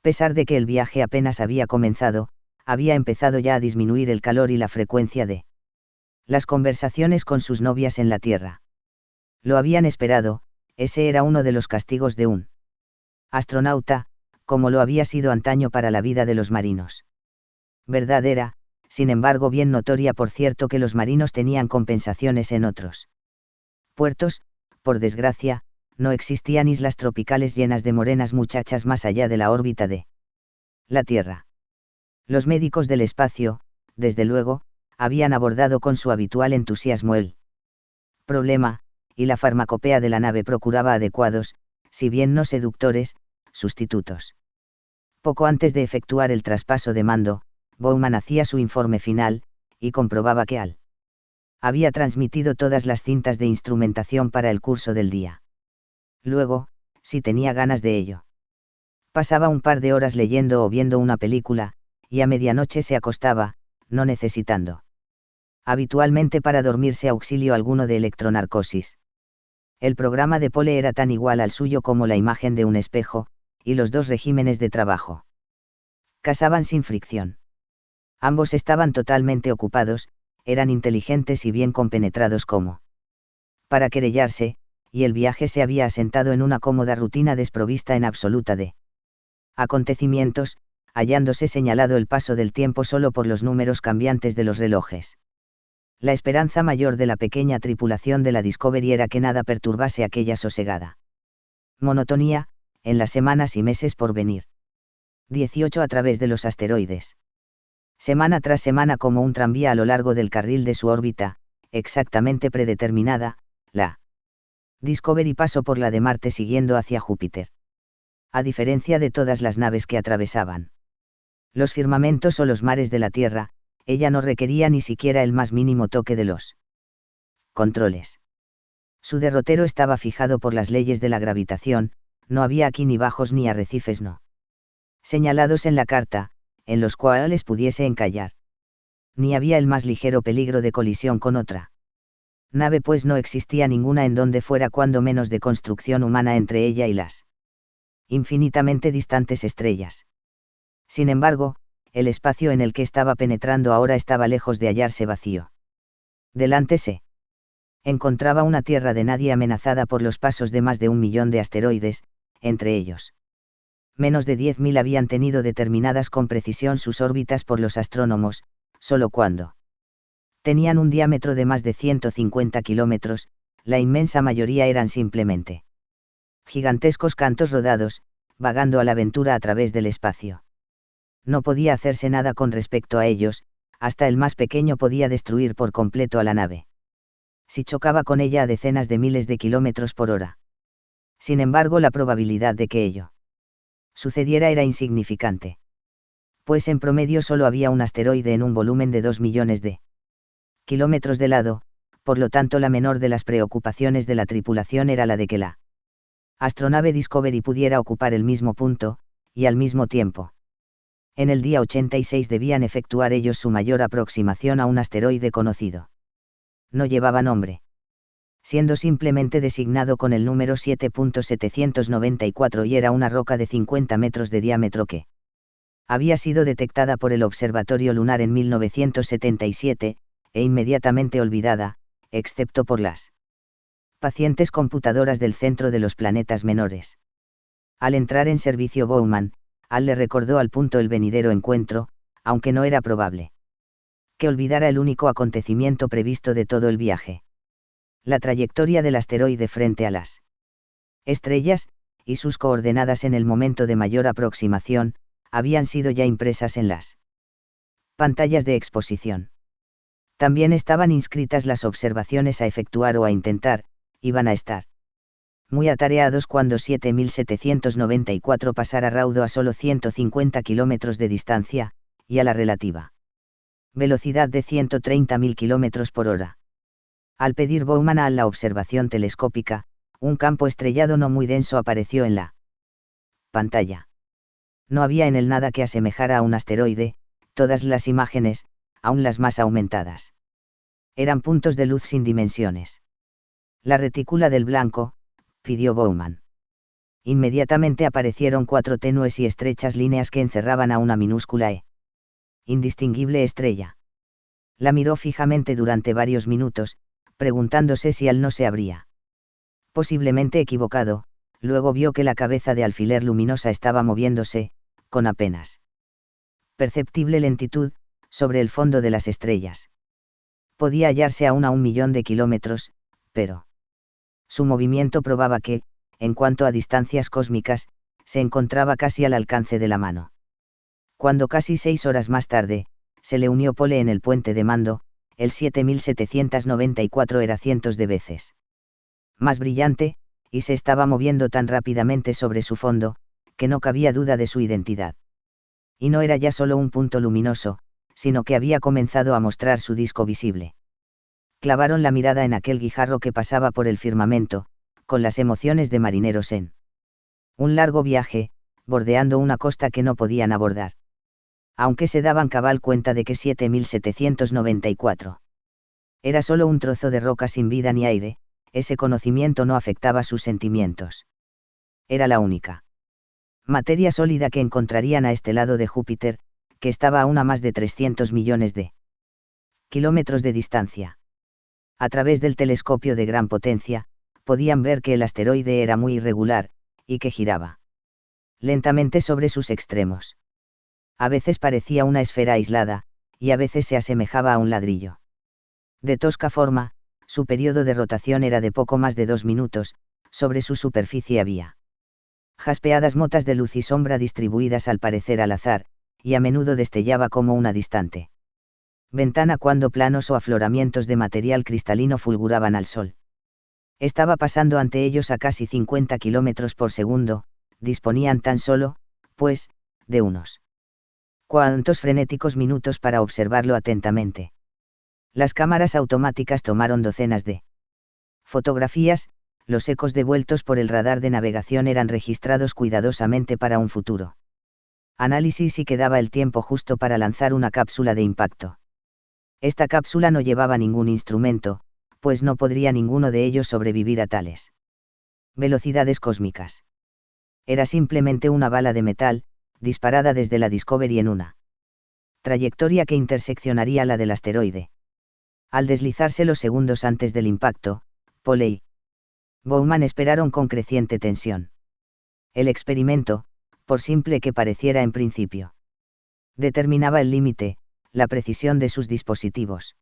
pesar de que el viaje apenas había comenzado, había empezado ya a disminuir el calor y la frecuencia de las conversaciones con sus novias en la Tierra. Lo habían esperado, ese era uno de los castigos de un astronauta, como lo había sido antaño para la vida de los marinos. Verdad era, sin embargo bien notoria por cierto que los marinos tenían compensaciones en otros puertos, por desgracia, no existían islas tropicales llenas de morenas muchachas más allá de la órbita de la Tierra. Los médicos del espacio, desde luego, habían abordado con su habitual entusiasmo el problema, y la farmacopea de la nave procuraba adecuados, si bien no seductores, sustitutos. Poco antes de efectuar el traspaso de mando, Bowman hacía su informe final, y comprobaba que había transmitido todas las cintas de instrumentación para el curso del día. Luego, si tenía ganas de ello, pasaba un par de horas leyendo o viendo una película, y a medianoche se acostaba, no necesitando habitualmente para dormirse auxilio alguno de electronarcosis. El programa de Pole era tan igual al suyo como la imagen de un espejo, y los dos regímenes de trabajo casaban sin fricción. Ambos estaban totalmente ocupados, eran inteligentes y bien compenetrados como para querellarse, y el viaje se había asentado en una cómoda rutina desprovista en absoluta de acontecimientos, hallándose señalado el paso del tiempo solo por los números cambiantes de los relojes. La esperanza mayor de la pequeña tripulación de la Discovery era que nada perturbase aquella sosegada monotonía, en las semanas y meses por venir. 18 a través de los asteroides. Semana tras semana como un tranvía a lo largo del carril de su órbita, exactamente predeterminada, la Discovery pasó por la de Marte siguiendo hacia Júpiter. A diferencia de todas las naves que atravesaban los firmamentos o los mares de la Tierra, ella no requería ni siquiera el más mínimo toque de los controles. Su derrotero estaba fijado por las leyes de la gravitación, no había aquí ni bajos ni arrecifes no señalados en la carta, en los cuales pudiese encallar. Ni había el más ligero peligro de colisión con otra nave, pues no existía ninguna en donde fuera cuando menos de construcción humana entre ella y las infinitamente distantes estrellas. Sin embargo, el espacio en el que estaba penetrando ahora estaba lejos de hallarse vacío. Delante se encontraba una tierra de nadie amenazada por los pasos de más de 1.000.000 de asteroides, entre ellos menos de 10.000 habían tenido determinadas con precisión sus órbitas por los astrónomos, solo cuando tenían un diámetro de más de 150 kilómetros, la inmensa mayoría eran simplemente gigantescos cantos rodados, vagando a la aventura a través del espacio. No podía hacerse nada con respecto a ellos, hasta el más pequeño podía destruir por completo a la nave si chocaba con ella a decenas de miles de kilómetros por hora. Sin embargo, la probabilidad de que ello sucediera era insignificante. Pues en promedio solo había un asteroide en un volumen de 2 millones de kilómetros de lado, por lo tanto la menor de las preocupaciones de la tripulación era la de que la astronave Discovery pudiera ocupar el mismo punto, y al mismo tiempo. En el día 86 debían efectuar ellos su mayor aproximación a un asteroide conocido. No llevaba nombre, siendo simplemente designado con el número 7.794 y era una roca de 50 metros de diámetro que había sido detectada por el Observatorio Lunar en 1977, e inmediatamente olvidada, excepto por las pacientes computadoras del Centro de los Planetas Menores. Al entrar en servicio Bowman, Al le recordó al punto el venidero encuentro, aunque no era probable que olvidara el único acontecimiento previsto de todo el viaje. La trayectoria del asteroide frente a las estrellas, y sus coordenadas en el momento de mayor aproximación, habían sido ya impresas en las pantallas de exposición. También estaban inscritas las observaciones a efectuar o a intentar, iban a estar muy atareados cuando 7.794 pasara raudo a solo 150 kilómetros de distancia, y a la relativa velocidad de 130.000 kilómetros por hora. Al pedir Bowman a la observación telescópica, un campo estrellado no muy denso apareció en la pantalla. No había en él nada que asemejara a un asteroide, todas las imágenes, aun las más aumentadas, eran puntos de luz sin dimensiones. La retícula del blanco, pidió Bowman. Inmediatamente aparecieron 4 tenues y estrechas líneas que encerraban a una minúscula e indistinguible estrella. La miró fijamente durante varios minutos, preguntándose si Al no se habría posiblemente equivocado, luego vio que la cabeza de alfiler luminosa estaba moviéndose, con apenas perceptible lentitud, sobre el fondo de las estrellas. Podía hallarse aún a 1.000.000 de kilómetros, pero Su movimiento probaba que, en cuanto a distancias cósmicas, se encontraba casi al alcance de la mano. Cuando casi 6 horas más tarde, se le unió Pole en el puente de mando, el 7794 era cientos de veces más brillante, y se estaba moviendo tan rápidamente sobre su fondo, que no cabía duda de su identidad. Y no era ya solo un punto luminoso, sino que había comenzado a mostrar su disco visible. Clavaron la mirada en aquel guijarro que pasaba por el firmamento, con las emociones de marineros en un largo viaje, bordeando una costa que no podían abordar. Aunque se daban cabal cuenta de que 7794 era solo un trozo de roca sin vida ni aire, ese conocimiento no afectaba sus sentimientos. Era la única materia sólida que encontrarían a este lado de Júpiter, que estaba a una más de 300 millones de kilómetros de distancia. A través del telescopio de gran potencia, podían ver que el asteroide era muy irregular, y que giraba lentamente sobre sus extremos. A veces parecía una esfera aislada, y a veces se asemejaba a un ladrillo. De tosca forma, su periodo de rotación era de poco más de 2 minutos, sobre su superficie había jaspeadas motas de luz y sombra distribuidas al parecer al azar, y a menudo destellaba como una distante ventana cuando planos o afloramientos de material cristalino fulguraban al sol. Estaba pasando ante ellos a casi 50 kilómetros por segundo, disponían tan solo, pues, de unos cuantos frenéticos minutos para observarlo atentamente. Las cámaras automáticas tomaron docenas de fotografías, los ecos devueltos por el radar de navegación eran registrados cuidadosamente para un futuro análisis y quedaba el tiempo justo para lanzar una cápsula de impacto. Esta cápsula no llevaba ningún instrumento, pues no podría ninguno de ellos sobrevivir a tales velocidades cósmicas. Era simplemente una bala de metal, disparada desde la Discovery en una trayectoria que interseccionaría la del asteroide. Al deslizarse los segundos antes del impacto, Pole y Bowman esperaron con creciente tensión. El experimento, por simple que pareciera en principio, determinaba el límite, la precisión de sus dispositivos.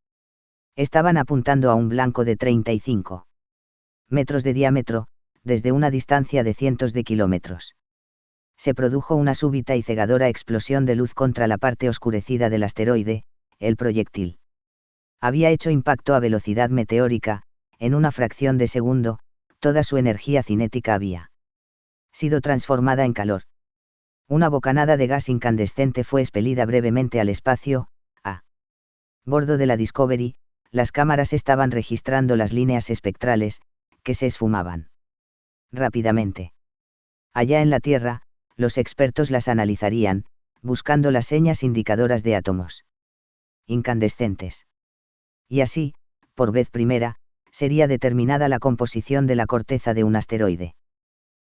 Estaban apuntando a un blanco de 35 metros de diámetro, desde una distancia de cientos de kilómetros. Se produjo una súbita y cegadora explosión de luz contra la parte oscurecida del asteroide, el proyectil había hecho impacto a velocidad meteórica, en una fracción de segundo, toda su energía cinética había sido transformada en calor. Una bocanada de gas incandescente fue expelida brevemente al espacio, a bordo de la Discovery, las cámaras estaban registrando las líneas espectrales, que se esfumaban rápidamente. Allá en la Tierra, los expertos las analizarían, buscando las señas indicadoras de átomos incandescentes. Y así, por vez primera, sería determinada la composición de la corteza de un asteroide.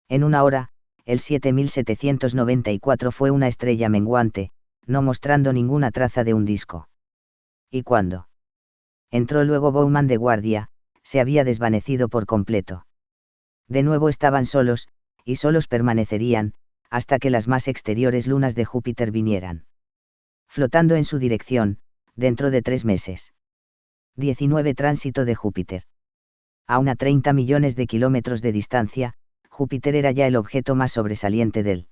En una hora, el 7794 fue una estrella menguante, no mostrando ninguna traza de un disco. Y cuando entró luego Bowman de guardia, se había desvanecido por completo. De nuevo estaban solos, y solos permanecerían, hasta que las más exteriores lunas de Júpiter vinieran flotando en su dirección, dentro de 3 meses. 19 Tránsito de Júpiter. A unos 30 millones de kilómetros de distancia, Júpiter era ya el objeto más sobresaliente del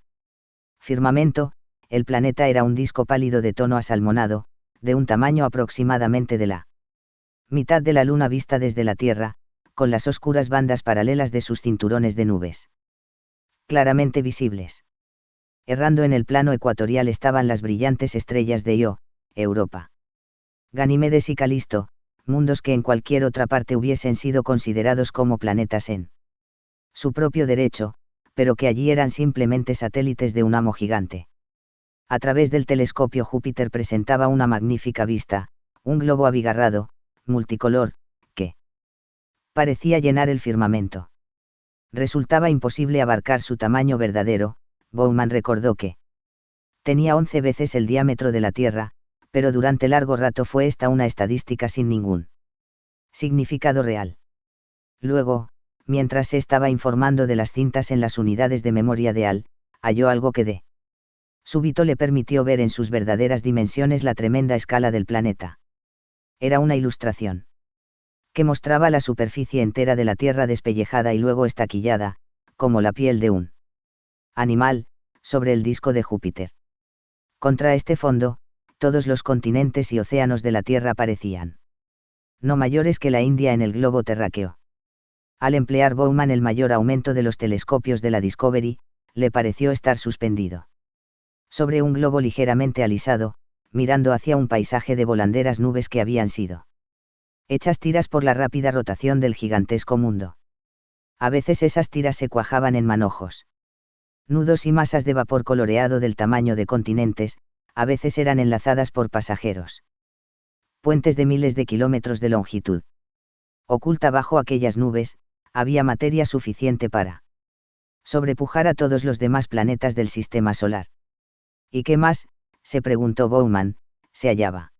firmamento. El planeta era un disco pálido de tono asalmonado, de un tamaño aproximadamente de la mitad de la Luna vista desde la Tierra, con las oscuras bandas paralelas de sus cinturones de nubes claramente visibles. Errando en el plano ecuatorial estaban las brillantes estrellas de Io, Europa, Ganímedes y Calisto, mundos que en cualquier otra parte hubiesen sido considerados como planetas en su propio derecho, pero que allí eran simplemente satélites de un amo gigante. A través del telescopio Júpiter presentaba una magnífica vista, un globo abigarrado, multicolor, que parecía llenar el firmamento. Resultaba imposible abarcar su tamaño verdadero. Bowman recordó que tenía 11 veces el diámetro de la Tierra, pero durante largo rato fue esta una estadística sin ningún significado real. Luego, mientras se estaba informando de las cintas en las unidades de memoria de HAL, halló algo que de súbito le permitió ver en sus verdaderas dimensiones la tremenda escala del planeta. Era una ilustración que mostraba la superficie entera de la Tierra despellejada y luego estaquillada, como la piel de un animal, sobre el disco de Júpiter. Contra este fondo, todos los continentes y océanos de la Tierra parecían no mayores que la India en el globo terráqueo. Al emplear Bowman el mayor aumento de los telescopios de la Discovery, le pareció estar suspendido sobre un globo ligeramente alisado, mirando hacia un paisaje de volanderas nubes que habían sido hechas tiras por la rápida rotación del gigantesco mundo. A veces esas tiras se cuajaban en manojos, nudos y masas de vapor coloreado del tamaño de continentes, a veces eran enlazadas por pasajeros puentes de miles de kilómetros de longitud. Oculta bajo aquellas nubes, había materia suficiente para sobrepujar a todos los demás planetas del sistema solar. ¿Y qué más?, se preguntó Bowman, se hallaba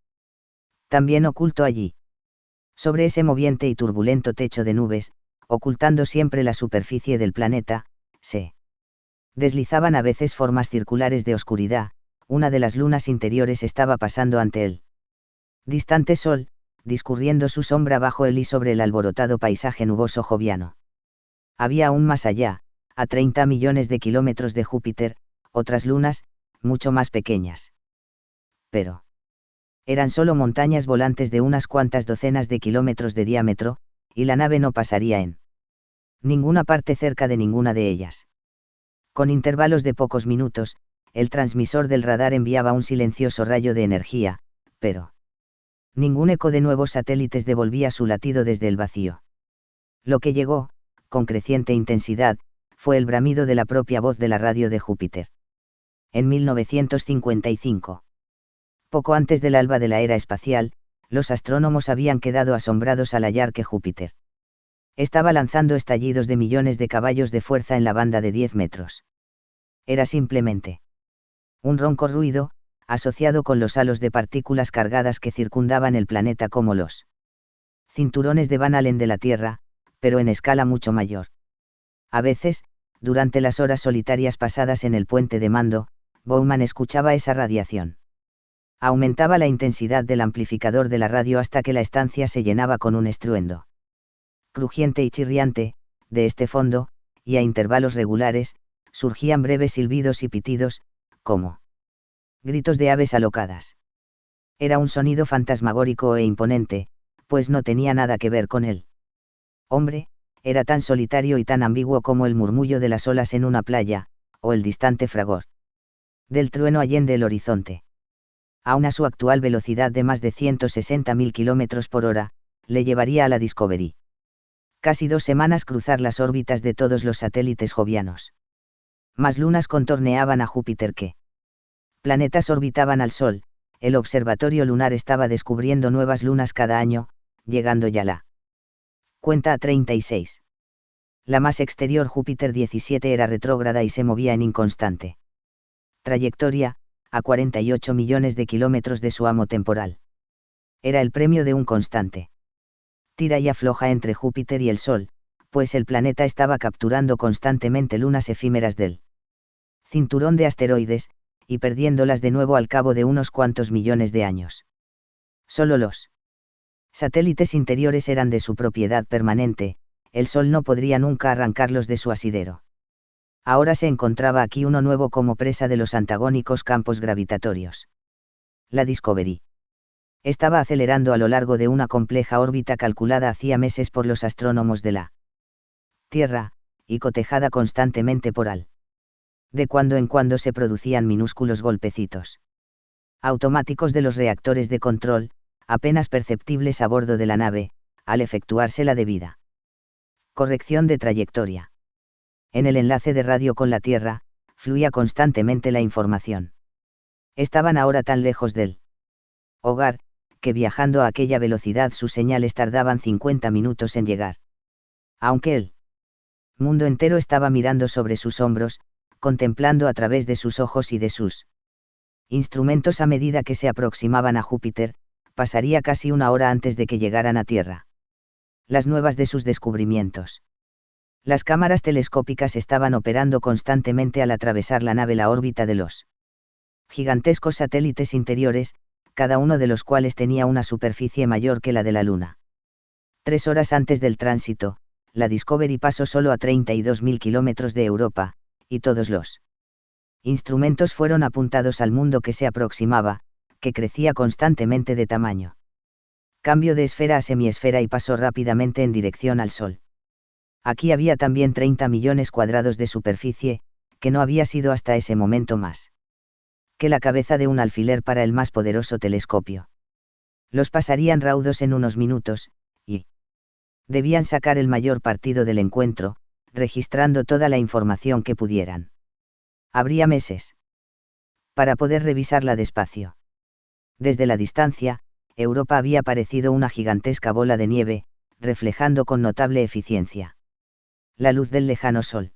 también oculto allí. Sobre ese moviente y turbulento techo de nubes, ocultando siempre la superficie del planeta, se deslizaban a veces formas circulares de oscuridad. Una de las lunas interiores estaba pasando ante él distante sol, discurriendo su sombra bajo él y sobre el alborotado paisaje nuboso joviano. Había aún más allá, a 30 millones de kilómetros de Júpiter, otras lunas, mucho más pequeñas. Pero eran solo montañas volantes de unas cuantas docenas de kilómetros de diámetro, y la nave no pasaría en ninguna parte cerca de ninguna de ellas. Con intervalos de pocos minutos, el transmisor del radar enviaba un silencioso rayo de energía, pero ningún eco de nuevos satélites devolvía su latido desde el vacío. Lo que llegó, con creciente intensidad, fue el bramido de la propia voz de la radio de Júpiter. En 1955. Poco antes del alba de la era espacial, los astrónomos habían quedado asombrados al hallar que Júpiter estaba lanzando estallidos de millones de caballos de fuerza en la banda de 10 metros. Era simplemente un ronco ruido, asociado con los halos de partículas cargadas que circundaban el planeta como los cinturones de Van Allen de la Tierra, pero en escala mucho mayor. A veces, durante las horas solitarias pasadas en el puente de mando, Bowman escuchaba esa radiación. Aumentaba la intensidad del amplificador de la radio hasta que la estancia se llenaba con un estruendo crujiente y chirriante. De este fondo, y a intervalos regulares, surgían breves silbidos y pitidos, como gritos de aves alocadas. Era un sonido fantasmagórico e imponente, pues no tenía nada que ver con él. Hombre, era tan solitario y tan ambiguo como el murmullo de las olas en una playa, o el distante fragor del trueno allende el horizonte. Aun a su actual velocidad de más de 160.000 kilómetros por hora, le llevaría a la Discovery casi 2 semanas cruzar las órbitas de todos los satélites jovianos. Más lunas contorneaban a Júpiter que planetas orbitaban al Sol. El observatorio lunar estaba descubriendo nuevas lunas cada año, llegando ya la cuenta a 36. La más exterior Júpiter 17 era retrógrada y se movía en inconstante trayectoria, a 48 millones de kilómetros de su amo temporal. Era el premio de un constante tira y afloja entre Júpiter y el Sol, pues el planeta estaba capturando constantemente lunas efímeras del cinturón de asteroides, y perdiéndolas de nuevo al cabo de unos cuantos millones de años. Solo los satélites interiores eran de su propiedad permanente, el Sol no podría nunca arrancarlos de su asidero. Ahora se encontraba aquí uno nuevo como presa de los antagónicos campos gravitatorios. La Discovery estaba acelerando a lo largo de una compleja órbita calculada hacía meses por los astrónomos de la Tierra, y cotejada constantemente por Al. De cuando en cuando se producían minúsculos golpecitos automáticos de los reactores de control, apenas perceptibles a bordo de la nave, al efectuarse la debida corrección de trayectoria. En el enlace de radio con la Tierra, fluía constantemente la información. Estaban ahora tan lejos del hogar, que viajando a aquella velocidad sus señales tardaban 50 minutos en llegar. Aunque el mundo entero estaba mirando sobre sus hombros, contemplando a través de sus ojos y de sus instrumentos a medida que se aproximaban a Júpiter, pasaría casi una hora antes de que llegaran a Tierra las nuevas de sus descubrimientos. Las cámaras telescópicas estaban operando constantemente al atravesar la nave la órbita de los gigantescos satélites interiores, cada uno de los cuales tenía una superficie mayor que la de la Luna. 3 horas antes del tránsito, la Discovery pasó solo a 32.000 kilómetros de Europa, y todos los instrumentos fueron apuntados al mundo que se aproximaba, que crecía constantemente de tamaño. Cambio de esfera a semiesfera y pasó rápidamente en dirección al Sol. Aquí había también 30 millones cuadrados de superficie, que no había sido hasta ese momento más que la cabeza de un alfiler para el más poderoso telescopio. Los pasarían raudos en unos minutos, y debían sacar el mayor partido del encuentro, registrando toda la información que pudieran. Habría meses para poder revisarla despacio. Desde la distancia, Europa había parecido una gigantesca bola de nieve, reflejando con notable eficiencia la luz del lejano sol.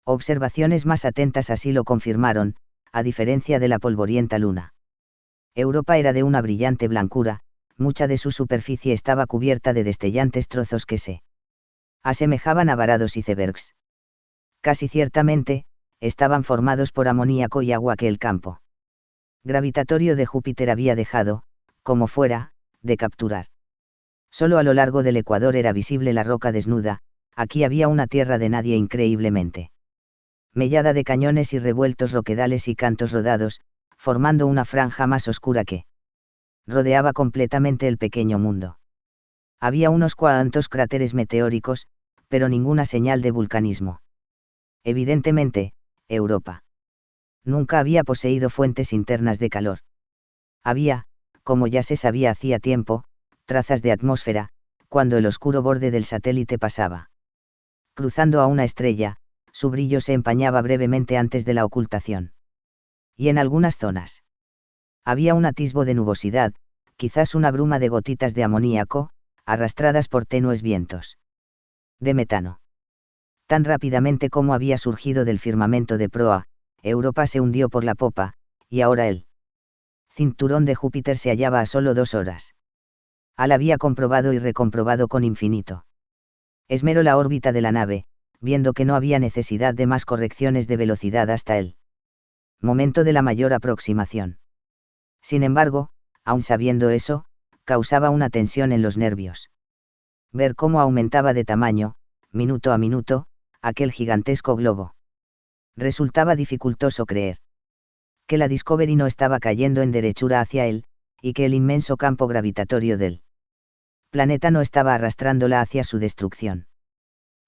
Observaciones más atentas así lo confirmaron, a diferencia de la polvorienta luna. Europa era de una brillante blancura, mucha de su superficie estaba cubierta de destellantes trozos que se asemejaban a varados icebergs. Casi ciertamente, estaban formados por amoníaco y agua que el campo gravitatorio de Júpiter había dejado, como fuera, de capturar. Solo a lo largo del ecuador era visible la roca desnuda, aquí había una tierra de nadie increíblemente mellada de cañones y revueltos roquedales y cantos rodados, formando una franja más oscura que rodeaba completamente el pequeño mundo. Había unos cuantos cráteres meteóricos, pero ninguna señal de vulcanismo. Evidentemente, Europa nunca había poseído fuentes internas de calor. Había, como ya se sabía hacía tiempo, trazas de atmósfera, cuando el oscuro borde del satélite pasaba cruzando a una estrella, su brillo se empañaba brevemente antes de la ocultación. Y en algunas zonas había un atisbo de nubosidad, quizás una bruma de gotitas de amoníaco, arrastradas por tenues vientos de metano. Tan rápidamente como había surgido del firmamento de proa, Europa se hundió por la popa, y ahora el cinturón de Júpiter se hallaba a solo 2 horas. Al había comprobado y recomprobado con infinito esmero la órbita de la nave, viendo que no había necesidad de más correcciones de velocidad hasta el momento de la mayor aproximación. Sin embargo, aun sabiendo eso, causaba una tensión en los nervios. Ver cómo aumentaba de tamaño, minuto a minuto, aquel gigantesco globo. Resultaba dificultoso creer que la Discovery no estaba cayendo en derechura hacia él, y que el inmenso campo gravitatorio del planeta no estaba arrastrándola hacia su destrucción.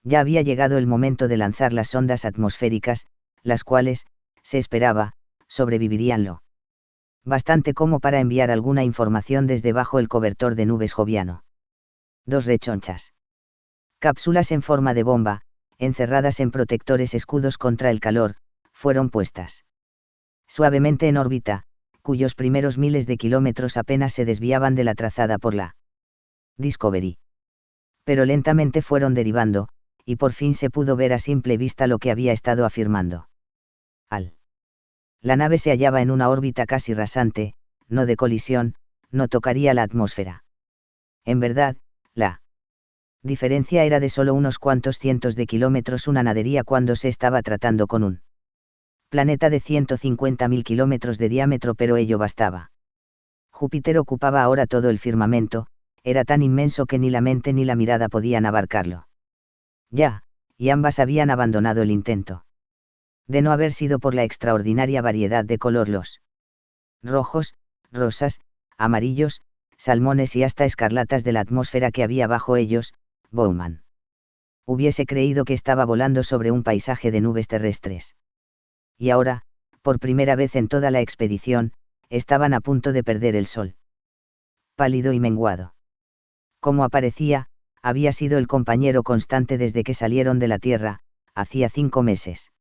Ya había llegado el momento de lanzar las sondas atmosféricas, las cuales, se esperaba, sobrevivirían lo bastante como para enviar alguna información desde bajo el cobertor de nubes joviano. 2 rechonchas cápsulas en forma de bomba, encerradas en protectores escudos contra el calor, fueron puestas suavemente en órbita, cuyos primeros miles de kilómetros apenas se desviaban de la trazada por la Discovery. Pero lentamente fueron derivando, y por fin se pudo ver a simple vista lo que había estado afirmando. La nave se hallaba en una órbita casi rasante, no de colisión, no tocaría la atmósfera. En verdad, la diferencia era de solo unos cuantos cientos de kilómetros, una nadería cuando se estaba tratando con un planeta de 150.000 kilómetros de diámetro, pero ello bastaba. Júpiter ocupaba ahora todo el firmamento, era tan inmenso que ni la mente ni la mirada podían abarcarlo. Ya, y ambas habían abandonado el intento. De no haber sido por la extraordinaria variedad de color, los rojos, rosas, amarillos, salmones y hasta escarlatas de la atmósfera que había bajo ellos, Bowman hubiese creído que estaba volando sobre un paisaje de nubes terrestres. Y ahora, por primera vez en toda la expedición, estaban a punto de perder el sol. Pálido y menguado. Como aparecía, había sido el compañero constante desde que salieron de la Tierra, hacía 5 meses.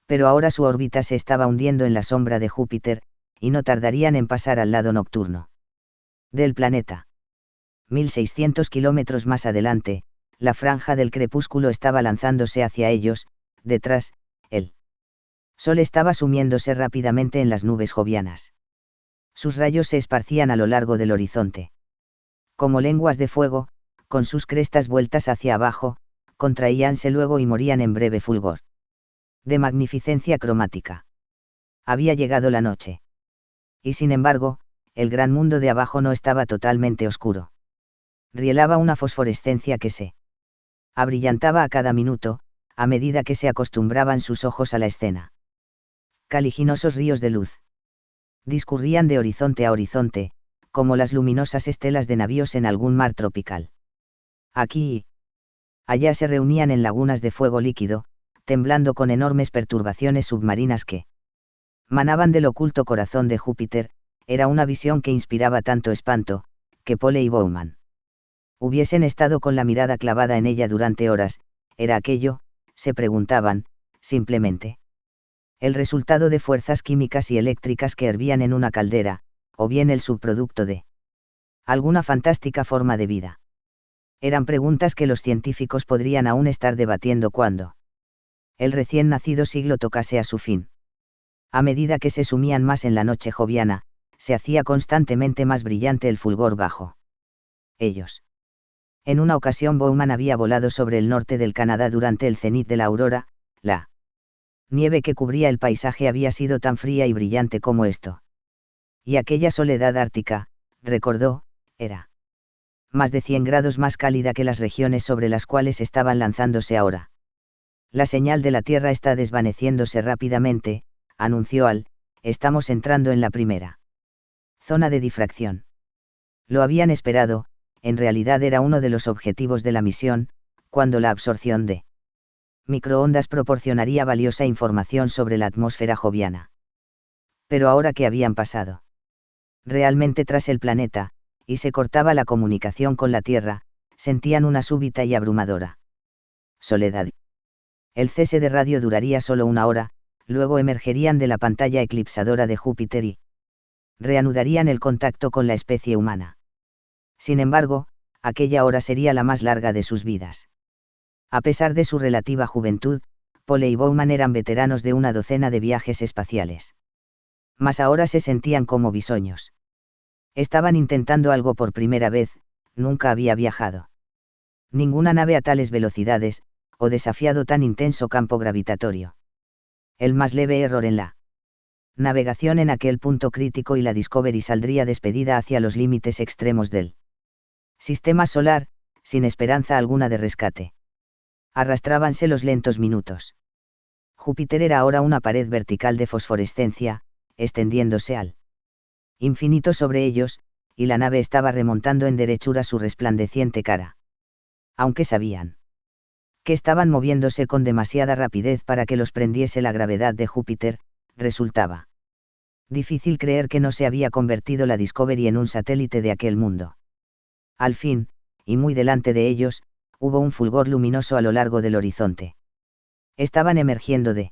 Pero ahora su órbita se estaba hundiendo en la sombra de Júpiter, y no tardarían en pasar al lado nocturno del planeta. 1.600 kilómetros más adelante, la franja del crepúsculo estaba lanzándose hacia ellos, detrás, el sol estaba sumiéndose rápidamente en las nubes jovianas. Sus rayos se esparcían a lo largo del horizonte como lenguas de fuego, con sus crestas vueltas hacia abajo, contraíanse luego y morían en breve fulgor de magnificencia cromática. Había llegado la noche. Y sin embargo, el gran mundo de abajo no estaba totalmente oscuro. Rielaba una fosforescencia que se abrillantaba a cada minuto, a medida que se acostumbraban sus ojos a la escena. Caliginosos ríos de luz discurrían de horizonte a horizonte, como las luminosas estelas de navíos en algún mar tropical. Aquí y allá se reunían en lagunas de fuego líquido, temblando con enormes perturbaciones submarinas que manaban del oculto corazón de Júpiter. Era una visión que inspiraba tanto espanto, que Pole y Bowman hubiesen estado con la mirada clavada en ella durante horas. ¿Era aquello?, se preguntaban, simplemente el resultado de fuerzas químicas y eléctricas que hervían en una caldera, o bien el subproducto de alguna fantástica forma de vida? Eran preguntas que los científicos podrían aún estar debatiendo cuando el recién nacido siglo tocase a su fin. A medida que se sumían más en la noche joviana, se hacía constantemente más brillante el fulgor bajo ellos. En una ocasión Bowman había volado sobre el norte del Canadá durante el cenit de la aurora. La nieve que cubría el paisaje había sido tan fría y brillante como esto. Y aquella soledad ártica, recordó, era más de 100 grados más cálida que las regiones sobre las cuales estaban lanzándose ahora. La señal de la Tierra está desvaneciéndose rápidamente, anunció Al. Estamos entrando en la primera zona de difracción. Lo habían esperado. En realidad era uno de los objetivos de la misión, cuando la absorción de microondas proporcionaría valiosa información sobre la atmósfera joviana. Pero ahora que habían pasado realmente tras el planeta, y se cortaba la comunicación con la Tierra, sentían una súbita y abrumadora soledad. El cese de radio duraría solo 1 hora, luego emergerían de la pantalla eclipsadora de Júpiter y reanudarían el contacto con la especie humana. Sin embargo, aquella hora sería la más larga de sus vidas. A pesar de su relativa juventud, Pole y Bowman eran veteranos de una docena de viajes espaciales. Mas ahora se sentían como bisoños. Estaban intentando algo por primera vez. Nunca había viajado ninguna nave a tales velocidades, o desafiado tan intenso campo gravitatorio. El más leve error en la navegación en aquel punto crítico y la Discovery saldría despedida hacia los límites extremos del sistema solar, sin esperanza alguna de rescate. Arrastrábanse los lentos minutos. Júpiter era ahora una pared vertical de fosforescencia, extendiéndose al infinito sobre ellos, y la nave estaba remontando en derechura su resplandeciente cara. Aunque sabían que estaban moviéndose con demasiada rapidez para que los prendiese la gravedad de Júpiter, resultaba difícil creer que no se había convertido la Discovery en un satélite de aquel mundo. Al fin, y muy delante de ellos, hubo un fulgor luminoso a lo largo del horizonte. Estaban emergiendo de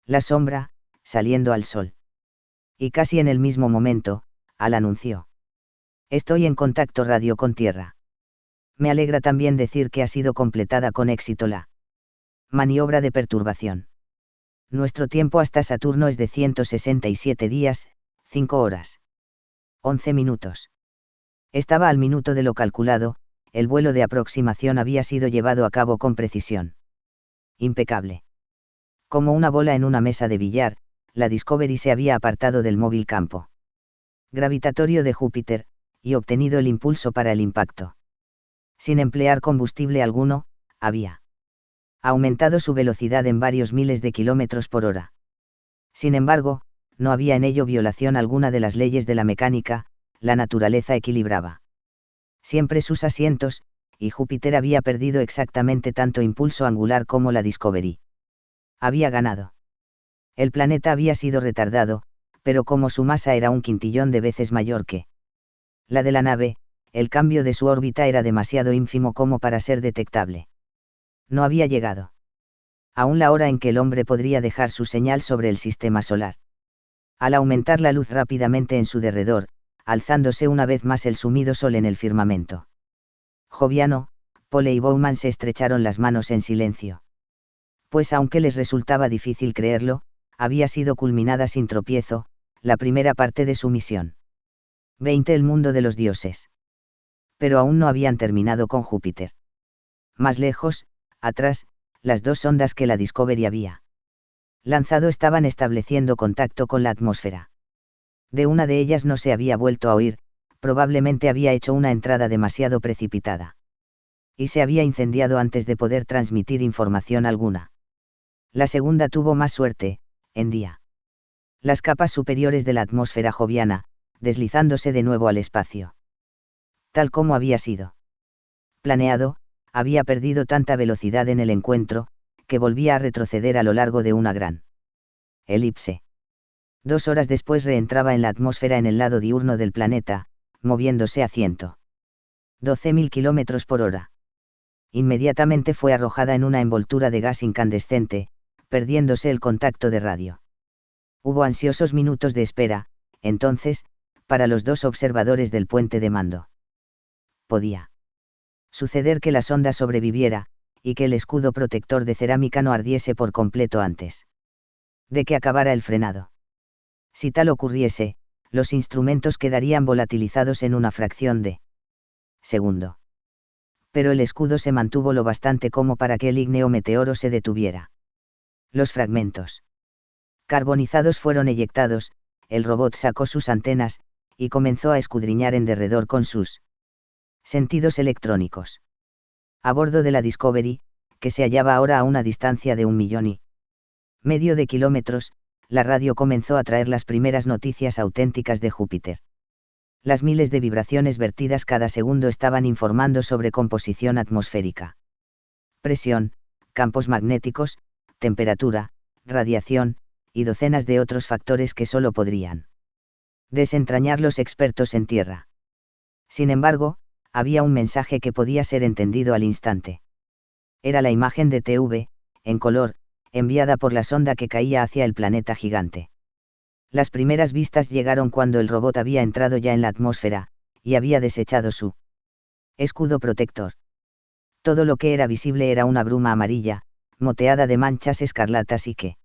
la sombra, saliendo al sol. Y casi en el mismo momento, Al anunció: Estoy en contacto radio con Tierra. Me alegra también decir que ha sido completada con éxito la maniobra de perturbación. Nuestro tiempo hasta Saturno es de 167 días, 5 horas. 11 minutos. Estaba al minuto de lo calculado. El vuelo de aproximación había sido llevado a cabo con precisión impecable. Como una bola en una mesa de billar, la Discovery se había apartado del móvil campo gravitatorio de Júpiter, y obtenido el impulso para el impacto. Sin emplear combustible alguno, había aumentado su velocidad en varios miles de kilómetros por hora. Sin embargo, no había en ello violación alguna de las leyes de la mecánica. La naturaleza equilibraba siempre sus asientos, y Júpiter había perdido exactamente tanto impulso angular como la Discovery. Había ganado. El planeta había sido retardado, pero como su masa era 1/5 de veces mayor que la de la nave, el cambio de su órbita era demasiado ínfimo como para ser detectable. No había llegado aún la hora en que el hombre podría dejar su señal sobre el sistema solar. Al aumentar la luz rápidamente en su derredor, alzándose una vez más el sumido sol en el firmamento joviano, Pole y Bowman se estrecharon las manos en silencio. Pues aunque les resultaba difícil creerlo, había sido culminada sin tropiezo, la primera parte de su misión. 20 El mundo de los dioses. Pero aún no habían terminado con Júpiter. Más lejos, atrás, las 2 sondas que la Discovery había lanzado estaban estableciendo contacto con la atmósfera. De una de ellas no se había vuelto a oír, Probablemente había hecho una entrada demasiado precipitada. Y se había incendiado antes de poder transmitir información alguna. La segunda tuvo más suerte, hendía las capas superiores de la atmósfera joviana, deslizándose de nuevo al espacio. Tal como había sido planeado, había perdido tanta velocidad en el encuentro, que volvía a retroceder a lo largo de una gran elipse. 2 horas después reentraba en la atmósfera en el lado diurno del planeta, moviéndose a 112.000 kilómetros por hora. Inmediatamente fue arrojada en una envoltura de gas incandescente, perdiéndose el contacto de radio. Hubo ansiosos minutos de espera, entonces, para los 2 observadores del puente de mando. Podía suceder que la sonda sobreviviera, y que el escudo protector de cerámica no ardiese por completo antes de que acabara el frenado. Si tal ocurriese, los instrumentos quedarían volatilizados en una fracción de segundo. Pero el escudo se mantuvo lo bastante como para que el ígneo meteoro se detuviera. Los fragmentos carbonizados fueron eyectados, el robot sacó sus antenas, y comenzó a escudriñar en derredor con sus sentidos electrónicos. A bordo de la Discovery, que se hallaba ahora a una distancia de 1,5 millones de kilómetros, la radio comenzó a traer las primeras noticias auténticas de Júpiter. Las miles de vibraciones vertidas cada segundo estaban informando sobre composición atmosférica, presión, campos magnéticos, temperatura, radiación, y docenas de otros factores que solo podrían desentrañar los expertos en tierra. Sin embargo, había un mensaje que podía ser entendido al instante. Era la imagen de TV, en color, enviada por la sonda que caía hacia el planeta gigante. Las primeras vistas llegaron cuando el robot había entrado ya en la atmósfera, y había desechado su escudo protector. Todo lo que era visible era una bruma amarilla, moteada de manchas escarlatas y que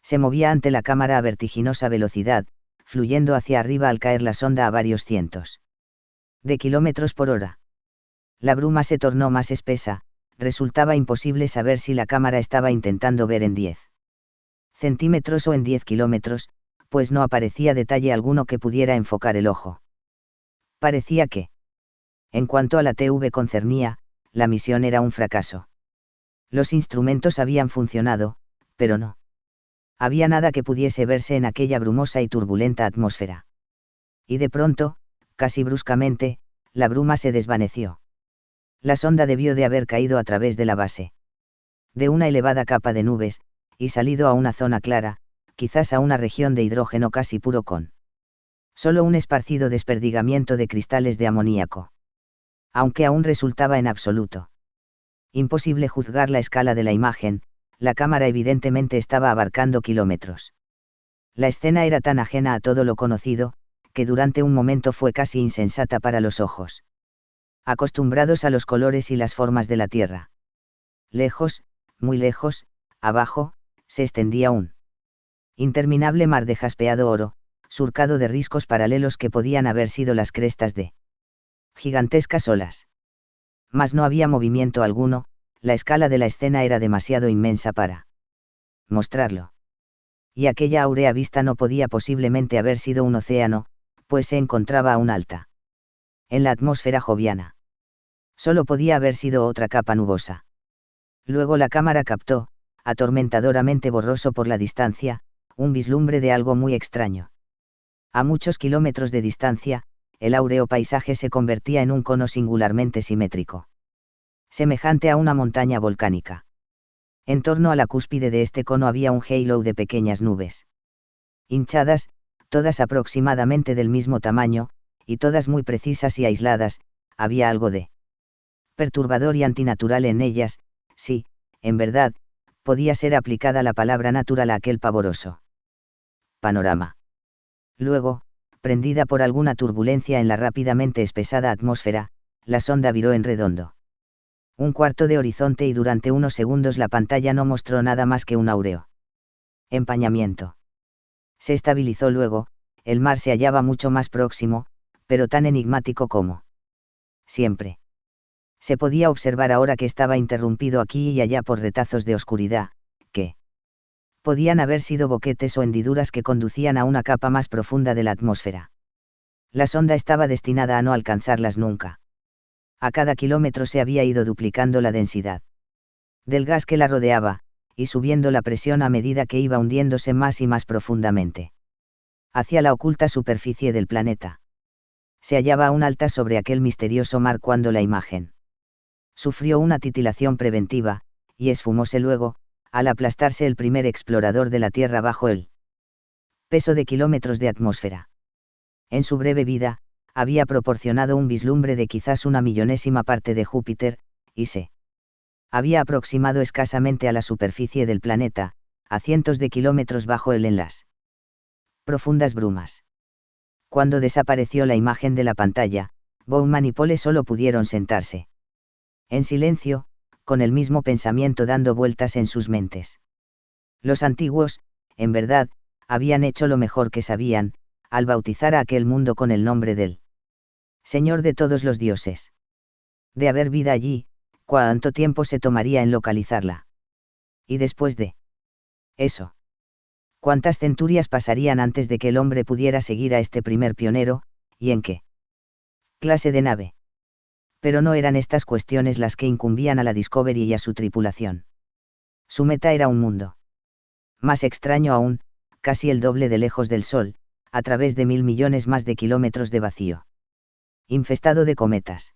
se movía ante la cámara a vertiginosa velocidad, fluyendo hacia arriba al caer la sonda a varios cientos de kilómetros por hora. La bruma se tornó más espesa, resultaba imposible saber si la cámara estaba intentando ver en 10 centímetros o en 10 kilómetros, pues no aparecía detalle alguno que pudiera enfocar el ojo. Parecía que, en cuanto a la TV concernía, la misión era un fracaso. Los instrumentos habían funcionado, pero no había nada que pudiese verse en aquella brumosa y turbulenta atmósfera. Y de pronto, casi bruscamente, la bruma se desvaneció. La sonda debió de haber caído a través de la base de una elevada capa de nubes, y salido a una zona clara, quizás a una región de hidrógeno casi puro con solo un esparcido desperdigamiento de cristales de amoníaco. Aunque aún resultaba en absoluto imposible juzgar la escala de la imagen, la cámara evidentemente estaba abarcando kilómetros. La escena era tan ajena a todo lo conocido, que durante un momento fue casi insensata para los ojos acostumbrados a los colores y las formas de la Tierra. Lejos, muy lejos, abajo, se extendía un interminable mar de jaspeado oro, surcado de riscos paralelos que podían haber sido las crestas de gigantescas olas. Mas no había movimiento alguno, la escala de la escena era demasiado inmensa para mostrarlo. Y aquella áurea vista no podía posiblemente haber sido un océano, pues se encontraba aún alta en la atmósfera joviana. Solo podía haber sido otra capa nubosa. Luego la cámara captó, atormentadoramente borroso por la distancia, un vislumbre de algo muy extraño. A muchos kilómetros de distancia, el áureo paisaje se convertía en un cono singularmente simétrico, semejante a una montaña volcánica. En torno a la cúspide de este cono había un halo de pequeñas nubes hinchadas, todas aproximadamente del mismo tamaño, y todas muy precisas y aisladas. Había algo de perturbador y antinatural en ellas, sí, en verdad, podía ser aplicada la palabra natural a aquel pavoroso panorama. Luego, prendida por alguna turbulencia en la rápidamente espesada atmósfera, la sonda viró en redondo un cuarto de horizonte y durante unos segundos la pantalla no mostró nada más que un áureo empañamiento. Se estabilizó luego, el mar se hallaba mucho más próximo, pero tan enigmático como siempre. Se podía observar ahora que estaba interrumpido aquí y allá por retazos de oscuridad, que podían haber sido boquetes o hendiduras que conducían a una capa más profunda de la atmósfera. La sonda estaba destinada a no alcanzarlas nunca. A cada kilómetro se había ido duplicando la densidad del gas que la rodeaba, y subiendo la presión a medida que iba hundiéndose más y más profundamente hacia la oculta superficie del planeta. Se hallaba aún alta sobre aquel misterioso mar cuando la imagen sufrió una titilación preventiva, y esfumóse luego, al aplastarse el primer explorador de la Tierra bajo el peso de kilómetros de atmósfera. En su breve vida, había proporcionado un vislumbre de quizás una millonésima parte de Júpiter, y se había aproximado escasamente a la superficie del planeta, a cientos de kilómetros bajo él en las profundas brumas. Cuando desapareció la imagen de la pantalla, Bowman y Pole solo pudieron sentarse en silencio, con el mismo pensamiento dando vueltas en sus mentes. Los antiguos, en verdad, habían hecho lo mejor que sabían, al bautizar a aquel mundo con el nombre del Señor de todos los dioses. De haber vida allí, ¿cuánto tiempo se tomaría en localizarla? Y después de eso, ¿cuántas centurias pasarían antes de que el hombre pudiera seguir a este primer pionero, y en qué clase de nave? Pero no eran estas cuestiones las que incumbían a la Discovery y a su tripulación. Su meta era un mundo más extraño aún, casi el doble de lejos del Sol, a través de 1.000 millones más de kilómetros de vacío, infestado de cometas,